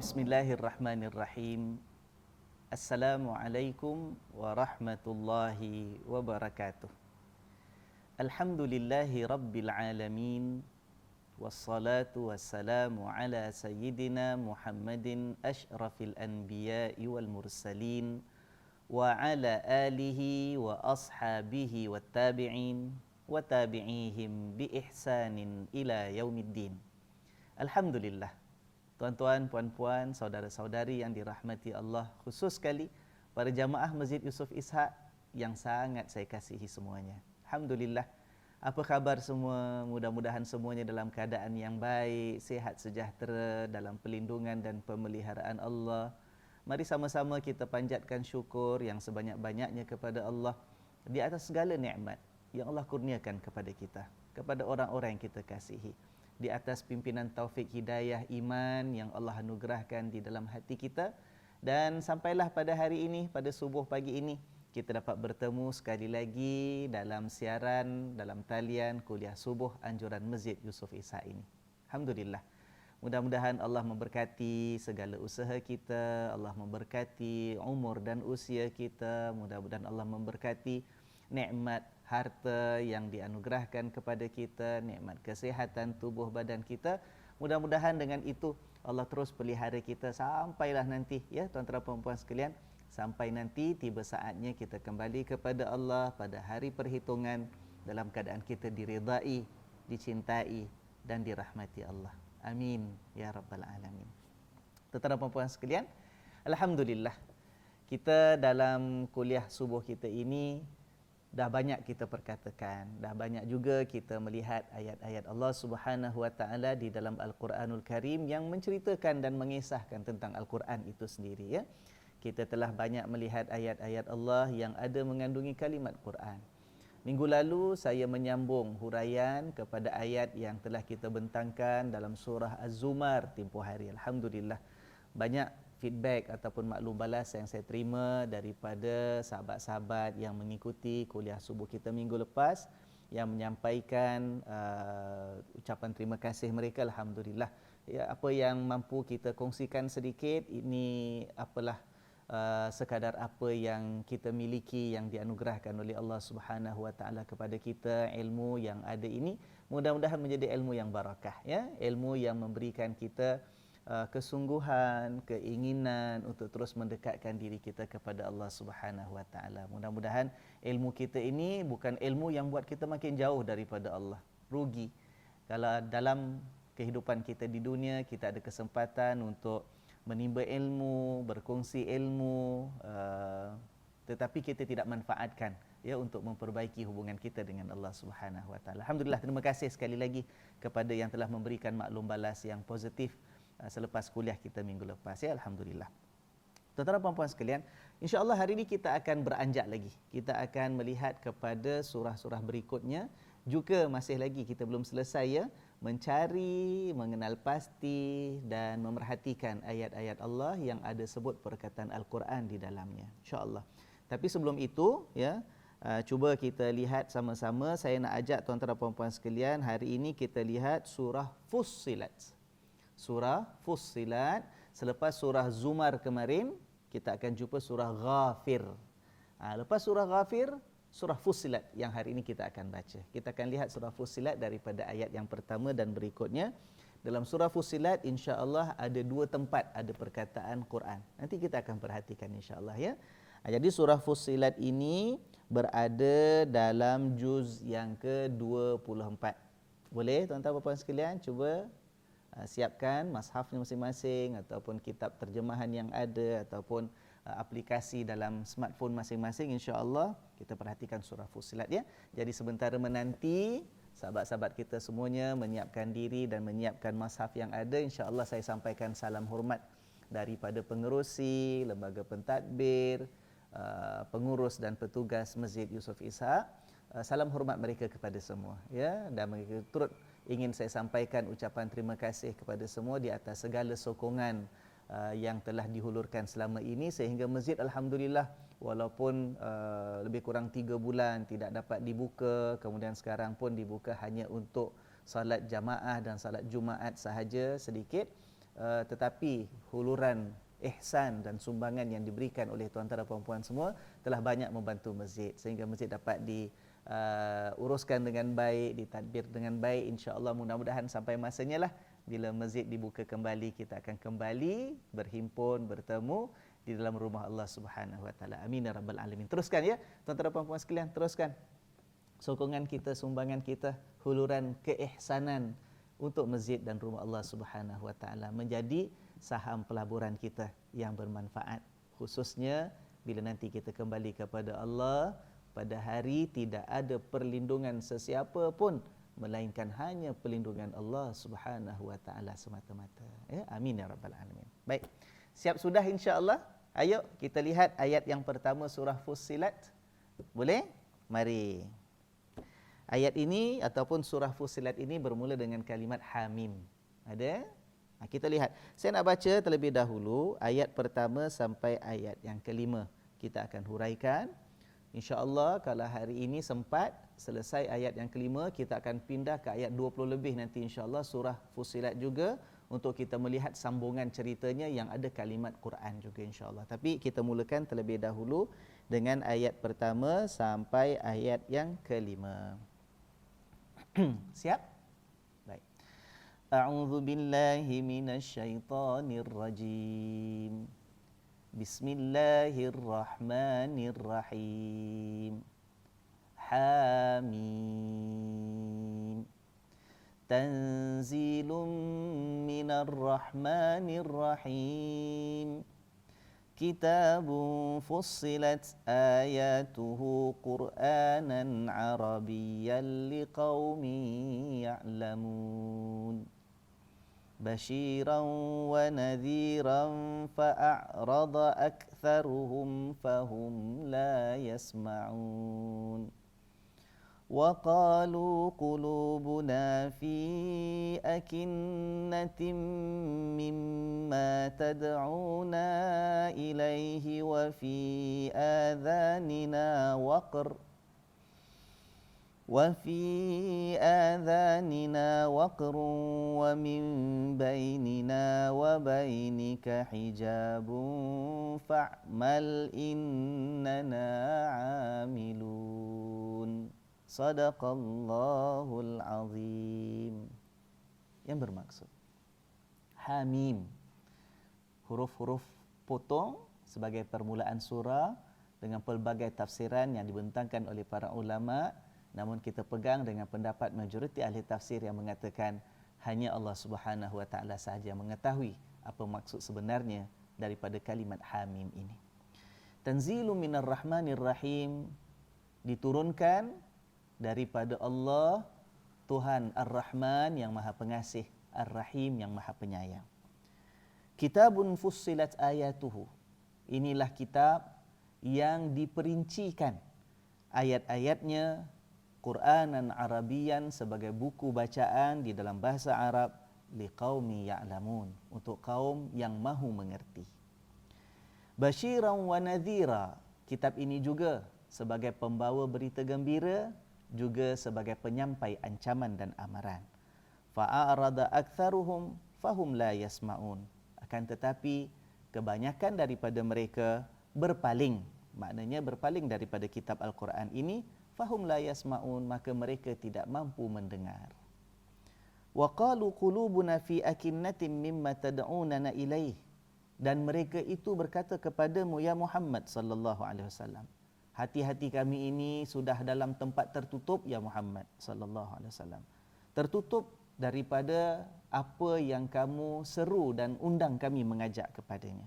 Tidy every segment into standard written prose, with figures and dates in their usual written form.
Bismillahirrahmanirrahim. Assalamualaikum warahmatullahi wabarakatuh. Alhamdulillahi rabbil alamin. Wassalatu wassalamu ala sayyidina Muhammadin asyrafil anbiya'i wal mursalin wa ala alihi wa ashabihi wat tabi'in wa tabi'ihim bi ihsanin ila yaumiddin. Alhamdulillah. Tuan-tuan, puan-puan, saudara-saudari yang dirahmati Allah, khusus sekali para jamaah Masjid Yusof Ishak yang sangat saya kasihi semuanya. Alhamdulillah. Apa khabar semua? Mudah-mudahan semuanya dalam keadaan yang baik, sihat sejahtera, dalam perlindungan dan pemeliharaan Allah. Mari sama-sama kita panjatkan syukur yang sebanyak-banyaknya kepada Allah di atas segala nikmat yang Allah kurniakan kepada kita, kepada orang-orang yang kita kasihi, di atas pimpinan taufik hidayah iman yang Allah anugerahkan di dalam hati kita. Dan sampailah pada hari ini, pada subuh pagi ini, kita dapat bertemu sekali lagi dalam siaran, dalam talian kuliah subuh anjuran Masjid Yusof Ishak ini. Alhamdulillah. Mudah-mudahan Allah memberkati segala usaha kita, Allah memberkati umur dan usia kita, mudah-mudahan Allah memberkati nikmat harta yang dianugerahkan kepada kita, nikmat kesihatan tubuh badan kita. Mudah-mudahan dengan itu Allah terus pelihara kita sampailah nanti, ya tuan-tuan puan-puan sekalian, sampai nanti tiba saatnya kita kembali kepada Allah pada hari perhitungan dalam keadaan kita diridai, dicintai dan dirahmati Allah. Amin ya rabbal alamin. Tuan-tuan puan-puan sekalian, alhamdulillah kita dalam kuliah subuh kita ini dah banyak kita perkatakan, dah banyak juga kita melihat ayat-ayat Allah Subhanahu wa taala di dalam Al-Quranul Karim yang menceritakan dan mengisahkan tentang Al-Quran itu sendiri, ya. Kita telah banyak melihat ayat-ayat Allah yang ada mengandungi kalimat Quran. Minggu lalu saya menyambung huraian kepada ayat yang telah kita bentangkan dalam surah Az-Zumar tempoh hari. Alhamdulillah, banyak feedback ataupun maklum balas yang saya terima daripada sahabat-sahabat yang mengikuti kuliah subuh kita minggu lepas, yang menyampaikan ucapan terima kasih mereka. Alhamdulillah, ya, apa yang mampu kita kongsikan sedikit ini apalah sekadar apa yang kita miliki, yang dianugerahkan oleh Allah Subhanahu wa taala kepada kita. Ilmu yang ada ini mudah-mudahan menjadi ilmu yang barakah, ya, ilmu yang memberikan kita kesungguhan, keinginan untuk terus mendekatkan diri kita kepada Allah Subhanahu wa taala. Mudah-mudahan ilmu kita ini bukan ilmu yang buat kita makin jauh daripada Allah. Rugi kalau dalam kehidupan kita di dunia kita ada kesempatan untuk menimba ilmu, berkongsi ilmu, tetapi kita tidak manfaatkan, ya, untuk memperbaiki hubungan kita dengan Allah Subhanahu wa taala. Alhamdulillah, terima kasih sekali lagi kepada yang telah memberikan maklum balas yang positif selepas kuliah kita minggu lepas, ya. Alhamdulillah. Tuan-tuan dan puan-puan sekalian, insya-Allah hari ini kita akan beranjak lagi. Kita akan melihat kepada surah-surah berikutnya. Juga masih lagi kita belum selesai, ya, mencari, mengenal pasti dan memerhatikan ayat-ayat Allah yang ada sebut perkataan Al-Quran di dalamnya, insya-Allah. Tapi sebelum itu, ya, cuba kita lihat sama-sama. Saya nak ajak tuan-tuan dan puan-puan sekalian, hari ini kita lihat surah Fussilat. Surah Fussilat. Selepas surah Zumar kemarin, kita akan jumpa surah Ghafir. Lepas surah Ghafir, surah Fussilat yang hari ini kita akan baca. Kita akan lihat surah Fussilat daripada ayat yang pertama dan berikutnya. Dalam surah Fussilat, insya-Allah ada dua tempat ada perkataan Quran. Nanti kita akan perhatikan insya-Allah, ya. Jadi surah Fussilat ini berada dalam juz yang ke-24. Boleh tuan-tuan dan puan sekalian cuba siapkan mushafnya masing-masing ataupun kitab terjemahan yang ada ataupun aplikasi dalam smartphone masing-masing. Insya-Allah kita perhatikan surah Fussilat, ya. Jadi sementara menanti sahabat-sahabat kita semuanya menyiapkan diri dan menyiapkan mushaf yang ada, insya-Allah saya sampaikan salam hormat daripada pengerusi, lembaga pentadbir, pengurus dan petugas Masjid Yusof Ishak. Salam hormat mereka kepada semua, ya, dan mereka turut ingin saya sampaikan ucapan terima kasih kepada semua di atas segala sokongan yang telah dihulurkan selama ini, sehingga masjid alhamdulillah walaupun lebih kurang 3 bulan tidak dapat dibuka, kemudian sekarang pun dibuka hanya untuk salat jamaah dan salat Jumaat sahaja sedikit, tetapi huluran ihsan dan sumbangan yang diberikan oleh tuan-tuan dan puan-puan semua telah banyak membantu masjid sehingga masjid dapat diuruskan dengan baik, ditadbir dengan baik. Insya-Allah mudah-mudahan sampai masanya lah bila masjid dibuka kembali, kita akan kembali berhimpun, bertemu di dalam rumah Allah Subhanahu Wa Taala. Amin ya rabbal alamin. Teruskan ya, tuan-tuan dan puan-puan sekalian, teruskan sokongan kita, sumbangan kita, huluran keihsanan untuk masjid dan rumah Allah Subhanahu Wa Taala menjadi saham pelaburan kita yang bermanfaat, khususnya bila nanti kita kembali kepada Allah pada hari tidak ada perlindungan sesiapa pun melainkan hanya perlindungan Allah Subhanahu Wa Taala semata-mata. Ya, amin ya rabbal alamin. Baik. Siap sudah insya-Allah? Ayo kita lihat ayat yang pertama surah Fussilat. Boleh? Mari. Ayat ini ataupun surah Fussilat ini bermula dengan kalimat Hamim. Ada? Kita lihat. Saya nak baca terlebih dahulu ayat pertama sampai ayat yang kelima. Kita akan huraikan. InsyaAllah kalau hari ini sempat selesai ayat yang kelima, kita akan pindah ke ayat 20 lebih nanti insyaAllah surah Fussilat juga untuk kita melihat sambungan ceritanya yang ada kalimat Quran juga insyaAllah. Tapi kita mulakan terlebih dahulu dengan ayat pertama sampai ayat yang kelima. Siap? A'udzu billahi minasy syaithanir rajim. Bismillahirrahmanirrahim. Hamim. Tanzilun minar rahmanir rahim. Kitabun fussilat ayatuhu Qur'anan Arabiyyan liqaumin ya'lamun. بشيرا ونذيرا فأعرض أكثرهم فهم لا يسمعون وقالوا قلوبنا في أكنة مما تدعونا إليه وفي آذاننا وقر ومن بيننا وبينك حجاب فاعمل إننا عاملون صدق الله العظيم. Yang bermaksud Hamim, huruf-huruf potong sebagai permulaan surah dengan pelbagai tafsiran yang dibentangkan oleh para ulama. Namun kita pegang dengan pendapat majoriti ahli tafsir yang mengatakan hanya Allah Subhanahu Wa Taala sahaja mengetahui apa maksud sebenarnya daripada kalimat Hamim ini. Tanzilun minar rahmanir rahim, diturunkan daripada Allah Tuhan Ar-Rahman yang Maha Pengasih, Ar-Rahim yang Maha Penyayang. Kitabun fussilat ayatuhu, inilah kitab yang diperincikan ayat-ayatnya Qur'anan Arabiyyan sebagai buku bacaan di dalam bahasa Arab liqaumi ya'lamun, untuk kaum yang mahu mengerti. Basyiran wa nadhira, kitab ini juga sebagai pembawa berita gembira, juga sebagai penyampai ancaman dan amaran. Fa'arada aktsaruhum fahum la yasma'un, akan tetapi kebanyakan daripada mereka berpaling, maknanya berpaling daripada kitab Al-Quran ini. Fahum la yasma'un, maka mereka tidak mampu mendengar. Wa qalu qulubuna fi akinnatin mimma tad'unana ilaih, dan mereka itu berkata kepadamu ya Muhammad sallallahu alaihi wasallam, hati-hati kami ini sudah dalam tempat tertutup ya Muhammad sallallahu alaihi wasallam, tertutup daripada apa yang kamu seru dan undang kami mengajak kepadanya.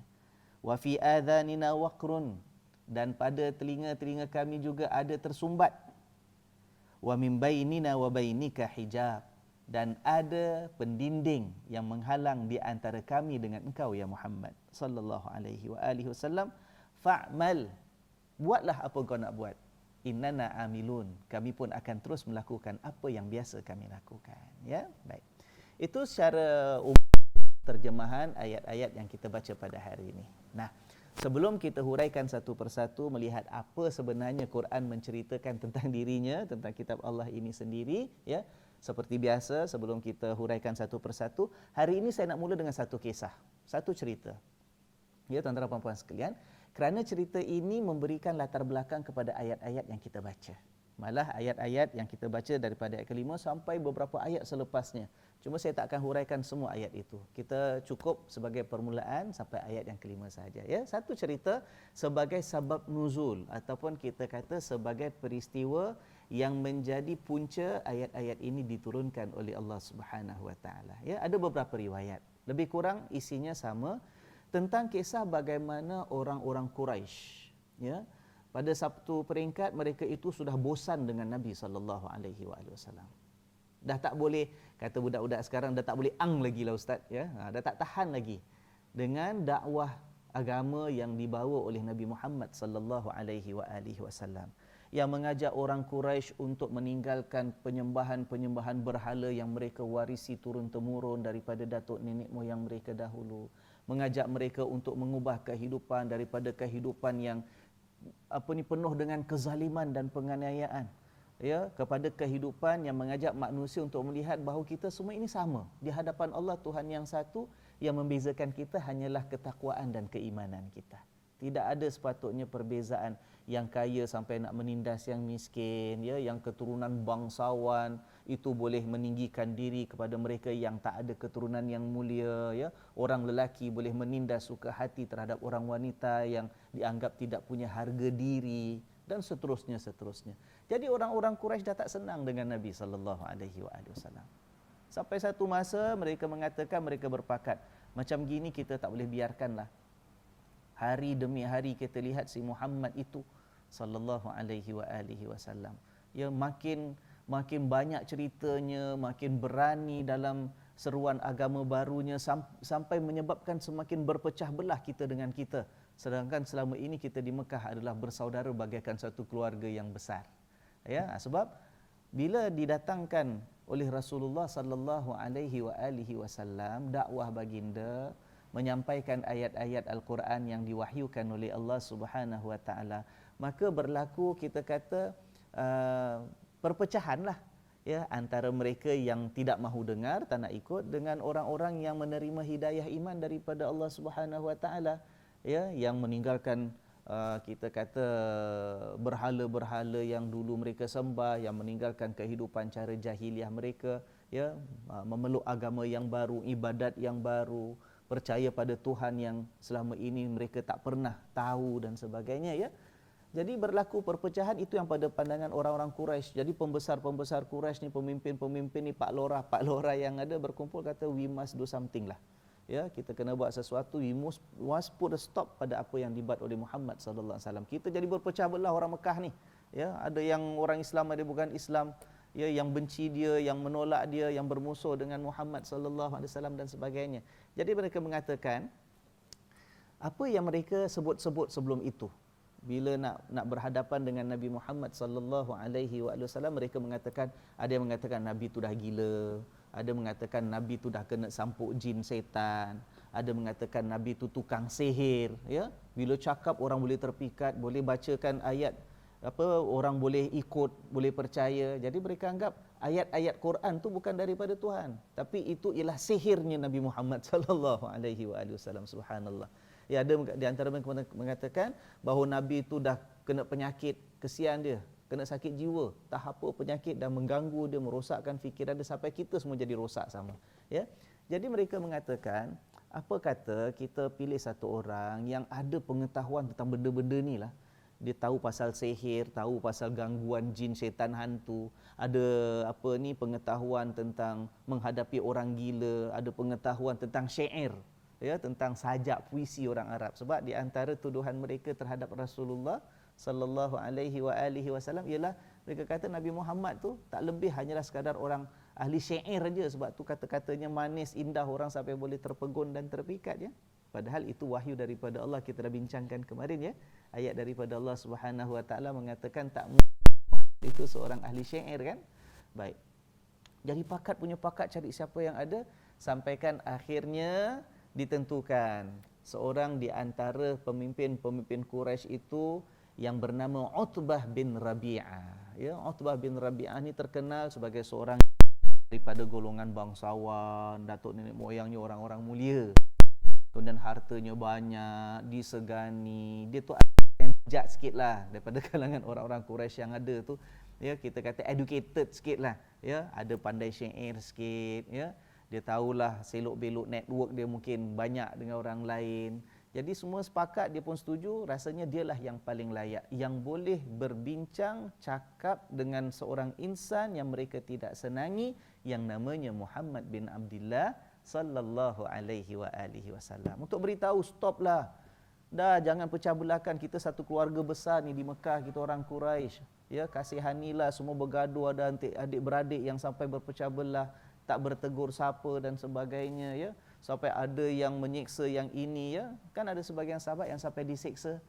Wa fi adhanina waqrun, dan pada telinga-telinga kami juga ada tersumbat. Wa min bainina wa bainika hijab, dan ada pendinding yang menghalang di antara kami dengan engkau ya Muhammad sallallahu alaihi wasallam. Fa'mal, buatlah apa kau nak buat. Innana amilun, kami pun akan terus melakukan apa yang biasa kami lakukan. Ya, baik. Itu secara umum terjemahan ayat-ayat yang kita baca pada hari ini. Nah, sebelum kita huraikan satu persatu melihat apa sebenarnya Quran menceritakan tentang dirinya, tentang kitab Allah ini sendiri, ya, Seperti biasa, sebelum kita huraikan satu persatu, hari ini saya nak mula dengan satu kisah, satu cerita. Ya, tuan-tuan dan puan-puan sekalian, kerana cerita ini memberikan latar belakang kepada ayat-ayat yang kita baca. Malah ayat-ayat yang kita baca daripada ayat kelima sampai beberapa ayat selepasnya. Cuma saya tak akan huraikan semua ayat itu. Kita cukup sebagai permulaan sampai ayat yang kelima sahaja. Ya, satu cerita sebagai sabab nuzul ataupun kita kata sebagai peristiwa yang menjadi punca ayat-ayat ini diturunkan oleh Allah Subhanahu Wa Taala. Ya, ada beberapa riwayat. Lebih kurang isinya sama tentang kisah bagaimana orang-orang Quraisy, ya, pada satu peringkat mereka itu sudah bosan dengan Nabi SAW. Dah tak boleh, kata budak-budak sekarang, dah tak boleh lagi lah Ustaz, ya. Dah tak tahan lagi dengan dakwah agama yang dibawa oleh Nabi Muhammad SAW, yang mengajak orang Quraisy untuk meninggalkan penyembahan-penyembahan berhala yang mereka warisi turun-temurun daripada datuk nenek moyang mereka dahulu, mengajak mereka untuk mengubah kehidupan daripada kehidupan yang penuh dengan kezaliman dan penganiayaan, ya, kepada kehidupan yang mengajak manusia untuk melihat bahawa kita semua ini sama di hadapan Allah, Tuhan yang satu. Yang membezakan kita hanyalah ketakwaan dan keimanan kita. Tidak ada sepatutnya perbezaan yang kaya sampai nak menindas yang miskin, ya, yang keturunan bangsawan itu boleh meninggikan diri kepada mereka yang tak ada keturunan yang mulia, ya. Orang lelaki boleh menindas suka hati terhadap orang wanita yang dianggap tidak punya harga diri, dan seterusnya. Jadi orang-orang Quraisy dah tak senang dengan Nabi sallallahu alaihi wasallam. Sampai satu masa mereka mengatakan, mereka berpakat, macam gini kita tak boleh biarkanlah. Hari demi hari kita lihat si Muhammad itu sallallahu alaihi wasallam, ya, makin banyak ceritanya, makin berani dalam seruan agama barunya, sampai menyebabkan semakin berpecah belah kita dengan kita. Sedangkan selama ini kita di Mekah adalah bersaudara bagaikan satu keluarga yang besar. Ya, sebab bila didatangkan oleh Rasulullah sallallahu alaihi wasallam dakwah baginda, menyampaikan ayat-ayat Al-Quran yang diwahyukan oleh Allah Subhanahu Wa Taala, maka berlaku kita kata perpecahanlah, ya, antara mereka yang tidak mahu dengar, tak nak ikut, dengan orang-orang yang menerima hidayah iman daripada Allah Subhanahu Wa Taala, ya, yang meninggalkan kita kata berhala-berhala yang dulu mereka sembah, yang meninggalkan kehidupan cara jahiliah mereka, ya, memeluk agama yang baru, ibadat yang baru, percaya pada Tuhan yang selama ini mereka tak pernah tahu dan sebagainya, ya. Jadi berlaku perpecahan itu yang pada pandangan orang-orang Quraisy. Jadi pembesar-pembesar Quraisy ni, pemimpin-pemimpin ni, pak lora yang ada berkumpul, kata we must do something lah. Ya, kita kena buat sesuatu, we must put a stop pada apa yang dibuat oleh Muhammad sallallahu alaihi wasallam. Kita jadi berpecah belah orang Mekah ni. Ya, ada yang orang Islam, ada bukan Islam, ya, yang benci dia, yang menolak dia, yang bermusuh dengan Muhammad sallallahu alaihi wasallam dan sebagainya. Jadi mereka mengatakan apa yang mereka sebut-sebut sebelum itu. Bila nak berhadapan dengan Nabi Muhammad sallallahu alaihi wasallam, mereka mengatakan, ada yang mengatakan Nabi tu dah gila, ada mengatakan Nabi tu dah kena sampuk jin setan, ada mengatakan Nabi tu tukang sihir, ya. Bila cakap orang boleh terpikat, boleh bacakan ayat orang boleh ikut, boleh percaya. Jadi mereka anggap ayat-ayat Quran tu bukan daripada Tuhan, tapi itu ialah sihirnya Nabi Muhammad sallallahu alaihi wasallam. Subhanallah. Ya, ada di antara mereka mengatakan bahawa Nabi itu dah kena penyakit, kesian dia, kena sakit jiwa, tak apa penyakit dah mengganggu dia, merosakkan fikiran dia, sampai kita semua jadi rosak sama. Ya. Jadi mereka mengatakan, apa kata kita pilih satu orang yang ada pengetahuan tentang benda-benda ni lah. Dia tahu pasal sihir, tahu pasal gangguan jin, syaitan, hantu, ada pengetahuan tentang menghadapi orang gila, ada pengetahuan tentang syair, ya, tentang sajak puisi orang Arab. Sebab di antara tuduhan mereka terhadap Rasulullah sallallahu alaihi wasallam ialah mereka kata Nabi Muhammad tu tak lebih hanyalah sekadar orang ahli syair saja, sebab tu kata-katanya manis, indah, orang sampai boleh terpegun dan terpikat, ya. Padahal itu wahyu daripada Allah, kita dah bincangkan kemarin, ya. Ayat daripada Allah Subhanahu Wa Taala mengatakan tak itu seorang ahli syair, kan. Baik. Jadi pakat punya pakat cari siapa yang ada, sampaikan akhirnya ditentukan seorang di antara pemimpin-pemimpin Quraisy itu yang bernama Utbah bin Rabi'ah. Ya, Utbah bin Rabi'ah ni terkenal sebagai seorang daripada golongan bangsawan, datuk nenek moyangnya orang-orang mulia. Kemudian hartanya banyak, disegani. Dia tu yang bijak sikit lah daripada kalangan orang-orang Quraisy yang ada tu. Ya, kita kata educated sikit lah. Ya, ada pandai syair sikit. Ya, dia tahulah selok-belok network dia mungkin banyak dengan orang lain. Jadi semua sepakat, dia pun setuju, rasanya dialah yang paling layak, yang boleh berbincang, cakap dengan seorang insan yang mereka tidak senangi, yang namanya Muhammad bin Abdullah sallallahu alaihi wa alihi wasallam. Untuk beritahu, stoplah. Dah, jangan pecah belahkan, kita satu keluarga besar ni di Mekah, kita orang Quraisy. Ya, kasihanilah, semua bergaduh, ada adik-beradik yang sampai berpecah belah, tak bertegur sapa dan sebagainya, ya. Sampai ada yang menyiksa yang ini, ya. Kan ada sebagian sahabat yang sampai disiksa,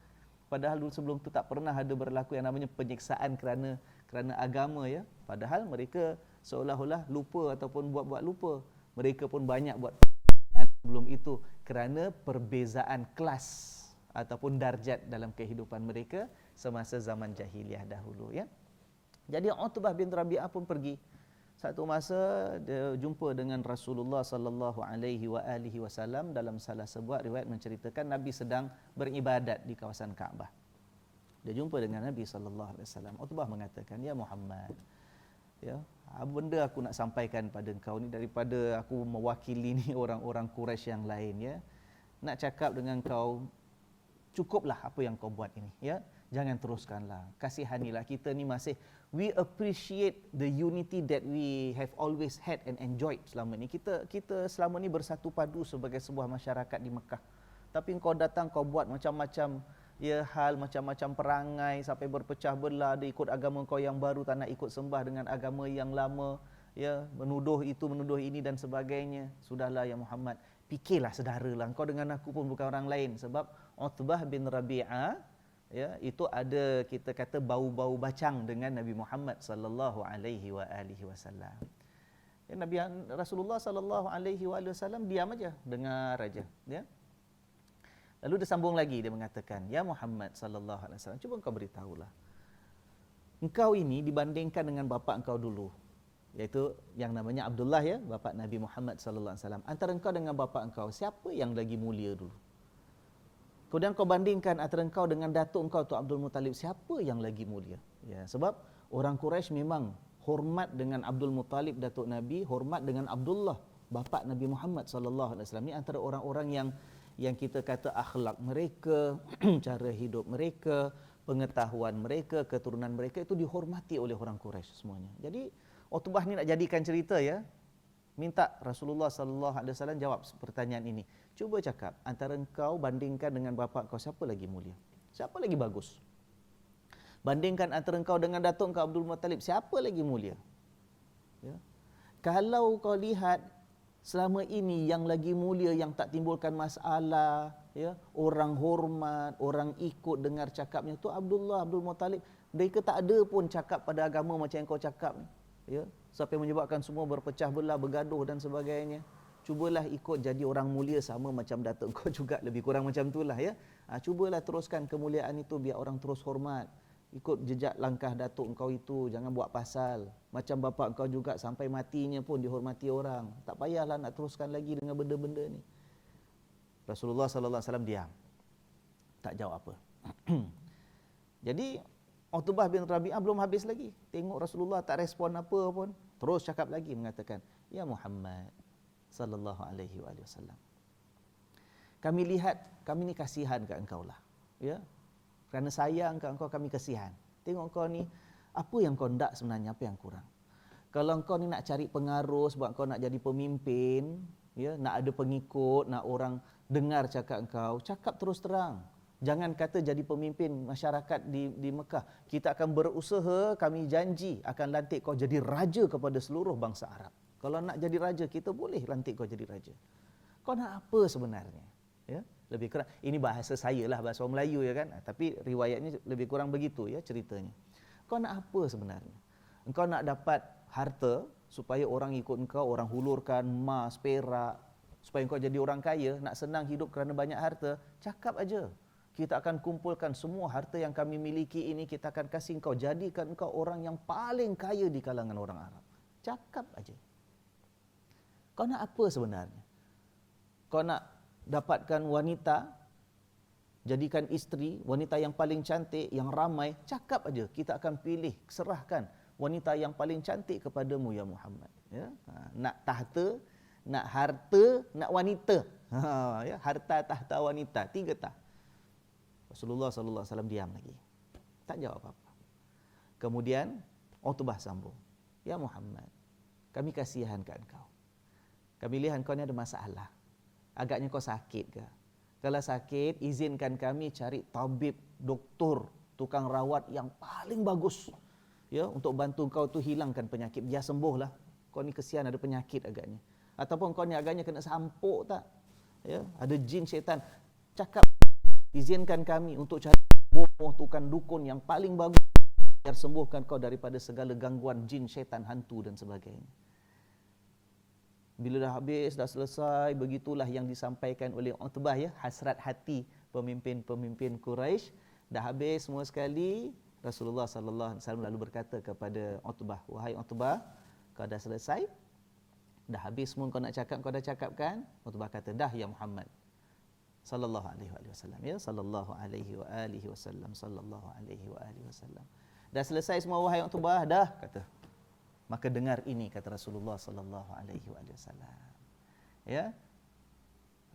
padahal dulu sebelum tu tak pernah ada berlaku yang namanya penyiksaan kerana agama, ya. Padahal mereka seolah-olah lupa ataupun buat-buat lupa. Mereka pun banyak buat sebelum itu kerana perbezaan kelas ataupun darjat dalam kehidupan mereka semasa zaman jahiliah dahulu, ya. Jadi Utbah bin Rabi'ah pun pergi. Satu masa dia jumpa dengan Rasulullah sallallahu alaihi wasallam. Dalam salah sebuah riwayat menceritakan Nabi sedang beribadat di kawasan Kaabah. Dia jumpa dengan Nabi sallallahu alaihi wasallam. Utbah mengatakan, "Ya Muhammad, ya, benda aku nak sampaikan pada engkau ni daripada aku mewakili ni orang-orang Quraisy yang lain, ya. Nak cakap dengan kau, cukuplah apa yang kau buat ini, ya. Jangan teruskanlah. Kasihanilah, kita ni masih, we appreciate the unity that we have always had and enjoyed selama ni. Kita selama ni bersatu padu sebagai sebuah masyarakat di Mekah. Tapi kau datang, kau buat macam-macam, ya, hal, macam-macam perangai sampai berpecah belah, dia ikut agama kau yang baru, tak nak ikut sembah dengan agama yang lama, ya, menuduh itu, menuduh ini dan sebagainya. Sudahlah ya Muhammad, fikirlah, sedaralah, kau dengan aku pun bukan orang lain. Sebab Utbah bin Rabi'ah, ya, itu ada, kita kata, bau-bau bacang dengan Nabi Muhammad sallallahu alaihi wasallam. Ya, Nabi Rasulullah sallallahu alaihi wasallam diam aja, dengar aja, ya. Lalu dia sambung lagi, dia mengatakan, "Ya Muhammad sallallahu alaihi wasallam, cuba engkau beritahulah. Engkau ini dibandingkan dengan bapa engkau dulu, iaitu yang namanya Abdullah, ya, bapa Nabi Muhammad sallallahu alaihi wasallam. Antara engkau dengan bapa engkau, siapa yang lagi mulia dulu? Kemudian kau bandingkan antara engkau dengan datuk engkau tu Abdul Muttalib, siapa yang lagi mulia?" Ya, sebab orang Quraisy memang hormat dengan Abdul Muttalib datuk Nabi, hormat dengan Abdullah bapa Nabi Muhammad sallallahu alaihi wasallam. Ni antara orang-orang yang kita kata akhlak mereka, cara hidup mereka, pengetahuan mereka, keturunan mereka itu dihormati oleh orang Quraisy semuanya. Jadi Utbah ni nak jadikan cerita, ya. Minta Rasulullah sallallahu alaihi wasallam jawab pertanyaan ini. Cuba cakap, antara engkau bandingkan dengan bapa kau, siapa lagi mulia? Siapa lagi bagus? Bandingkan antara engkau dengan datuk engkau Abdul Muttalib, siapa lagi mulia? Ya. Kalau kau lihat selama ini yang lagi mulia, yang tak timbulkan masalah, ya, orang hormat, orang ikut dengar cakapnya tu Abdul Muttalib. Mereka tak ada pun cakap pada agama macam yang kau cakap ni, ya, sampai menyebabkan semua berpecah belah, bergaduh dan sebagainya. Cubalah ikut jadi orang mulia sama macam datuk kau juga, lebih kurang macam itulah, ya. Cubalah teruskan kemuliaan itu biar orang terus hormat. Ikut jejak langkah datuk engkau itu, jangan buat pasal. Macam bapa engkau juga, sampai matinya pun dihormati orang. Tak payahlah nak teruskan lagi dengan benda-benda ni. Rasulullah sallallahu alaihi wasallam diam. Tak jawab apa. Jadi Utbah bin Rabi'ah belum habis lagi. Tengok Rasulullah tak respon apa pun, terus cakap lagi, mengatakan, "Ya Muhammad sallallahu alaihi wasallam, kami lihat, kami ni kasihan kat engkau lah, ya. Kerana sayang kat engkau, kami kasihan. Tengok kau ni, apa yang kau nak sebenarnya, apa yang kurang? Kalau engkau ni nak cari pengaruh sebab kau nak jadi pemimpin, ya, nak ada pengikut, nak orang dengar cakap engkau, cakap terus terang. Jangan kata jadi pemimpin masyarakat di Mekah. Kita akan berusaha, kami janji akan lantik kau jadi raja kepada seluruh bangsa Arab. Kalau nak jadi raja, kita boleh lantik kau jadi raja. Kau nak apa sebenarnya? Ya, lebih kurang ini bahasa saya lah, bahasa orang Melayu, ya kan. Tapi riwayatnya lebih kurang begitu, ya, ceritanya. Kau nak apa sebenarnya? Engkau nak dapat harta supaya orang ikut engkau, orang hulurkan emas, perak, supaya engkau jadi orang kaya, nak senang hidup kerana banyak harta, cakap aja. Kita akan kumpulkan semua harta yang kami miliki ini, kita akan kasih engkau, jadikan engkau orang yang paling kaya di kalangan orang Arab. Cakap aja. Kau nak apa sebenarnya? Kau nak dapatkan wanita, jadikan isteri, wanita yang paling cantik, yang ramai, cakap aja, kita akan pilih, serahkan wanita yang paling cantik kepadamu ya Muhammad. Ya? Nak tahta, nak harta, nak wanita. Ya? Harta, tahta, wanita, 3 tah. Rasulullah sallallahu alaihi wasallam diam lagi. Tak jawab apa-apa. Kemudian Utbah sambung. Ya Muhammad, kami kasihan kat engkau. Kami lihat kau ni ada masalah. Agaknya kau sakit ke? Kalau sakit, izinkan kami cari tabib, doktor, tukang rawat yang paling bagus. Ya, untuk bantu kau tu hilangkan penyakit. Biar sembuhlah. Kau ni kesian ada penyakit agaknya. Ataupun kau ni agaknya kena sampuk tak? Ya, ada jin syaitan. Cakap, izinkan kami untuk cari bomoh tukang dukun yang paling bagus biar sembuhkan kau daripada segala gangguan jin, syaitan, hantu dan sebagainya. Bila dah habis, dah selesai, begitulah yang disampaikan oleh Utbah, ya, hasrat hati pemimpin-pemimpin Quraisy. Dah habis semua sekali, Rasulullah sallallahu alaihi wasallam lalu berkata kepada Utbah, wahai Utbah, kau dah selesai? Dah habis semua kau nak cakap, kau dah cakap kan? Utbah kata, dah ya Muhammad. Sallallahu alaihi wasallam, ya, sallallahu alaihi wa alihi wasallam, sallallahu alaihi wa alihi wasallam. Dah selesai semua wahai Utbah? Dah, kata. Maka dengar ini, kata Rasulullah sallallahu alaihi wasallam. Ya.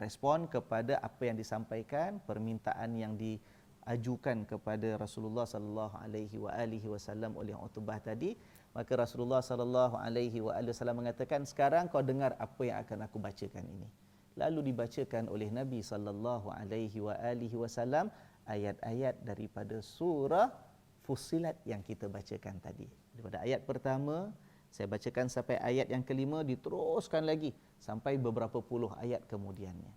Respon kepada apa yang disampaikan, permintaan yang diajukan kepada Rasulullah sallallahu alaihi wasallam oleh Utbah tadi, maka Rasulullah sallallahu alaihi wasallam mengatakan, sekarang kau dengar apa yang akan aku bacakan ini. Lalu dibacakan oleh Nabi sallallahu alaihi wasallam ayat-ayat daripada surah Fussilat yang kita bacakan tadi. Daripada ayat pertama saya bacakan sampai ayat yang kelima, diteruskan lagi sampai beberapa puluh ayat kemudiannya.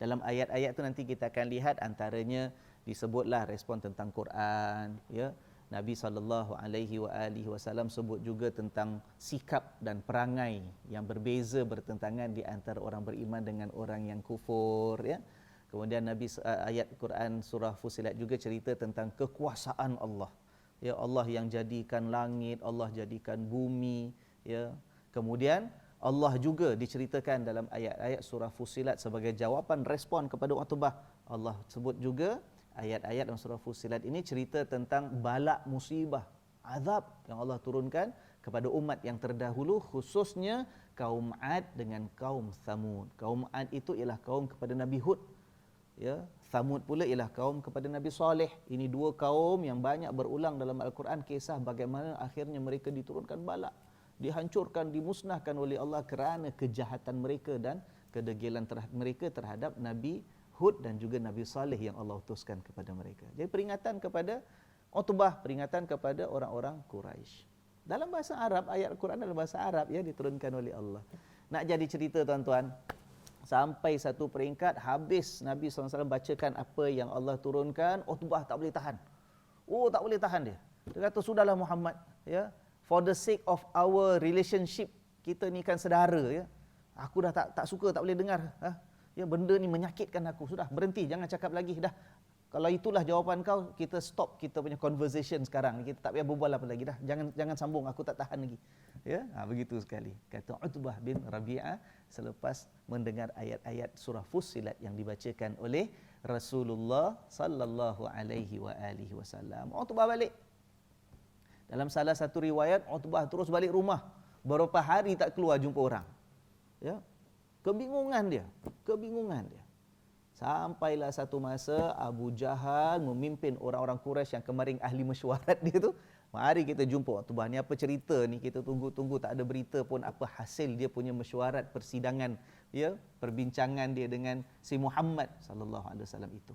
Dalam ayat-ayat itu nanti kita akan lihat antaranya disebutlah respon tentang Quran, ya. Nabi sallallahu alaihi wasallam sebut juga tentang sikap dan perangai yang berbeza, bertentangan di antara orang beriman dengan orang yang kufur, ya. Kemudian Nabi ayat Quran surah Fussilat juga cerita tentang kekuasaan Allah. Ya, Allah yang jadikan langit, Allah jadikan bumi, ya. Kemudian Allah juga diceritakan dalam ayat-ayat surah Fussilat sebagai jawapan respon kepada Utbah. Allah sebut juga ayat-ayat dalam surah Fussilat ini cerita tentang bala musibah, azab yang Allah turunkan kepada umat yang terdahulu, khususnya kaum Ad dengan kaum Thamud. Kaum Ad itu ialah kaum kepada Nabi Hud, ya. Thamud pula ialah kaum kepada Nabi Saleh. Ini dua kaum yang banyak berulang dalam Al-Quran kisah bagaimana akhirnya mereka diturunkan bala, dihancurkan, dimusnahkan oleh Allah kerana kejahatan mereka dan kedegilan mereka terhadap Nabi Hud dan juga Nabi Saleh yang Allah utuskan kepada mereka. Jadi peringatan kepada Utbah, peringatan kepada orang-orang Quraisy. Dalam bahasa Arab, ayat Al-Quran dalam bahasa Arab, ya, diturunkan oleh Allah. Nak jadi cerita tuan-tuan, sampai satu peringkat habis Nabi SAW bacakan apa yang Allah turunkan, Utbah tak boleh tahan. Oh, tak boleh tahan dia. Dia kata, sudahlah Muhammad, ya, for the sake of our relationship, kita ni kan saudara, ya. Aku dah tak suka, tak boleh dengar. Ya, benda ni menyakitkan aku. Sudah, berhenti, jangan cakap lagi. Dah, kalau itulah jawapan kau, kita stop kita punya conversation sekarang. Kita tak payah berbual apa lagi. Dah, jangan sambung, aku tak tahan lagi. Ya, begitu sekali kata Utbah bin Rabi'ah selepas mendengar ayat-ayat surah Fussilat yang dibacakan oleh Rasulullah sallallahu alaihi wasallam. Utbah balik. Dalam salah satu riwayat, Utbah terus balik rumah. Berapa hari tak keluar jumpa orang. Ya. Kebingungan dia. Sampailah satu masa Abu Jahal memimpin orang-orang Quraisy yang kemarin ahli mesyuarat dia tu. Mari kita jumpa Utbah ni, apa cerita ni, kita tunggu-tunggu tak ada berita pun apa hasil dia punya mesyuarat, persidangan, ya, perbincangan dia dengan si Muhammad sallallahu alaihi wasallam itu.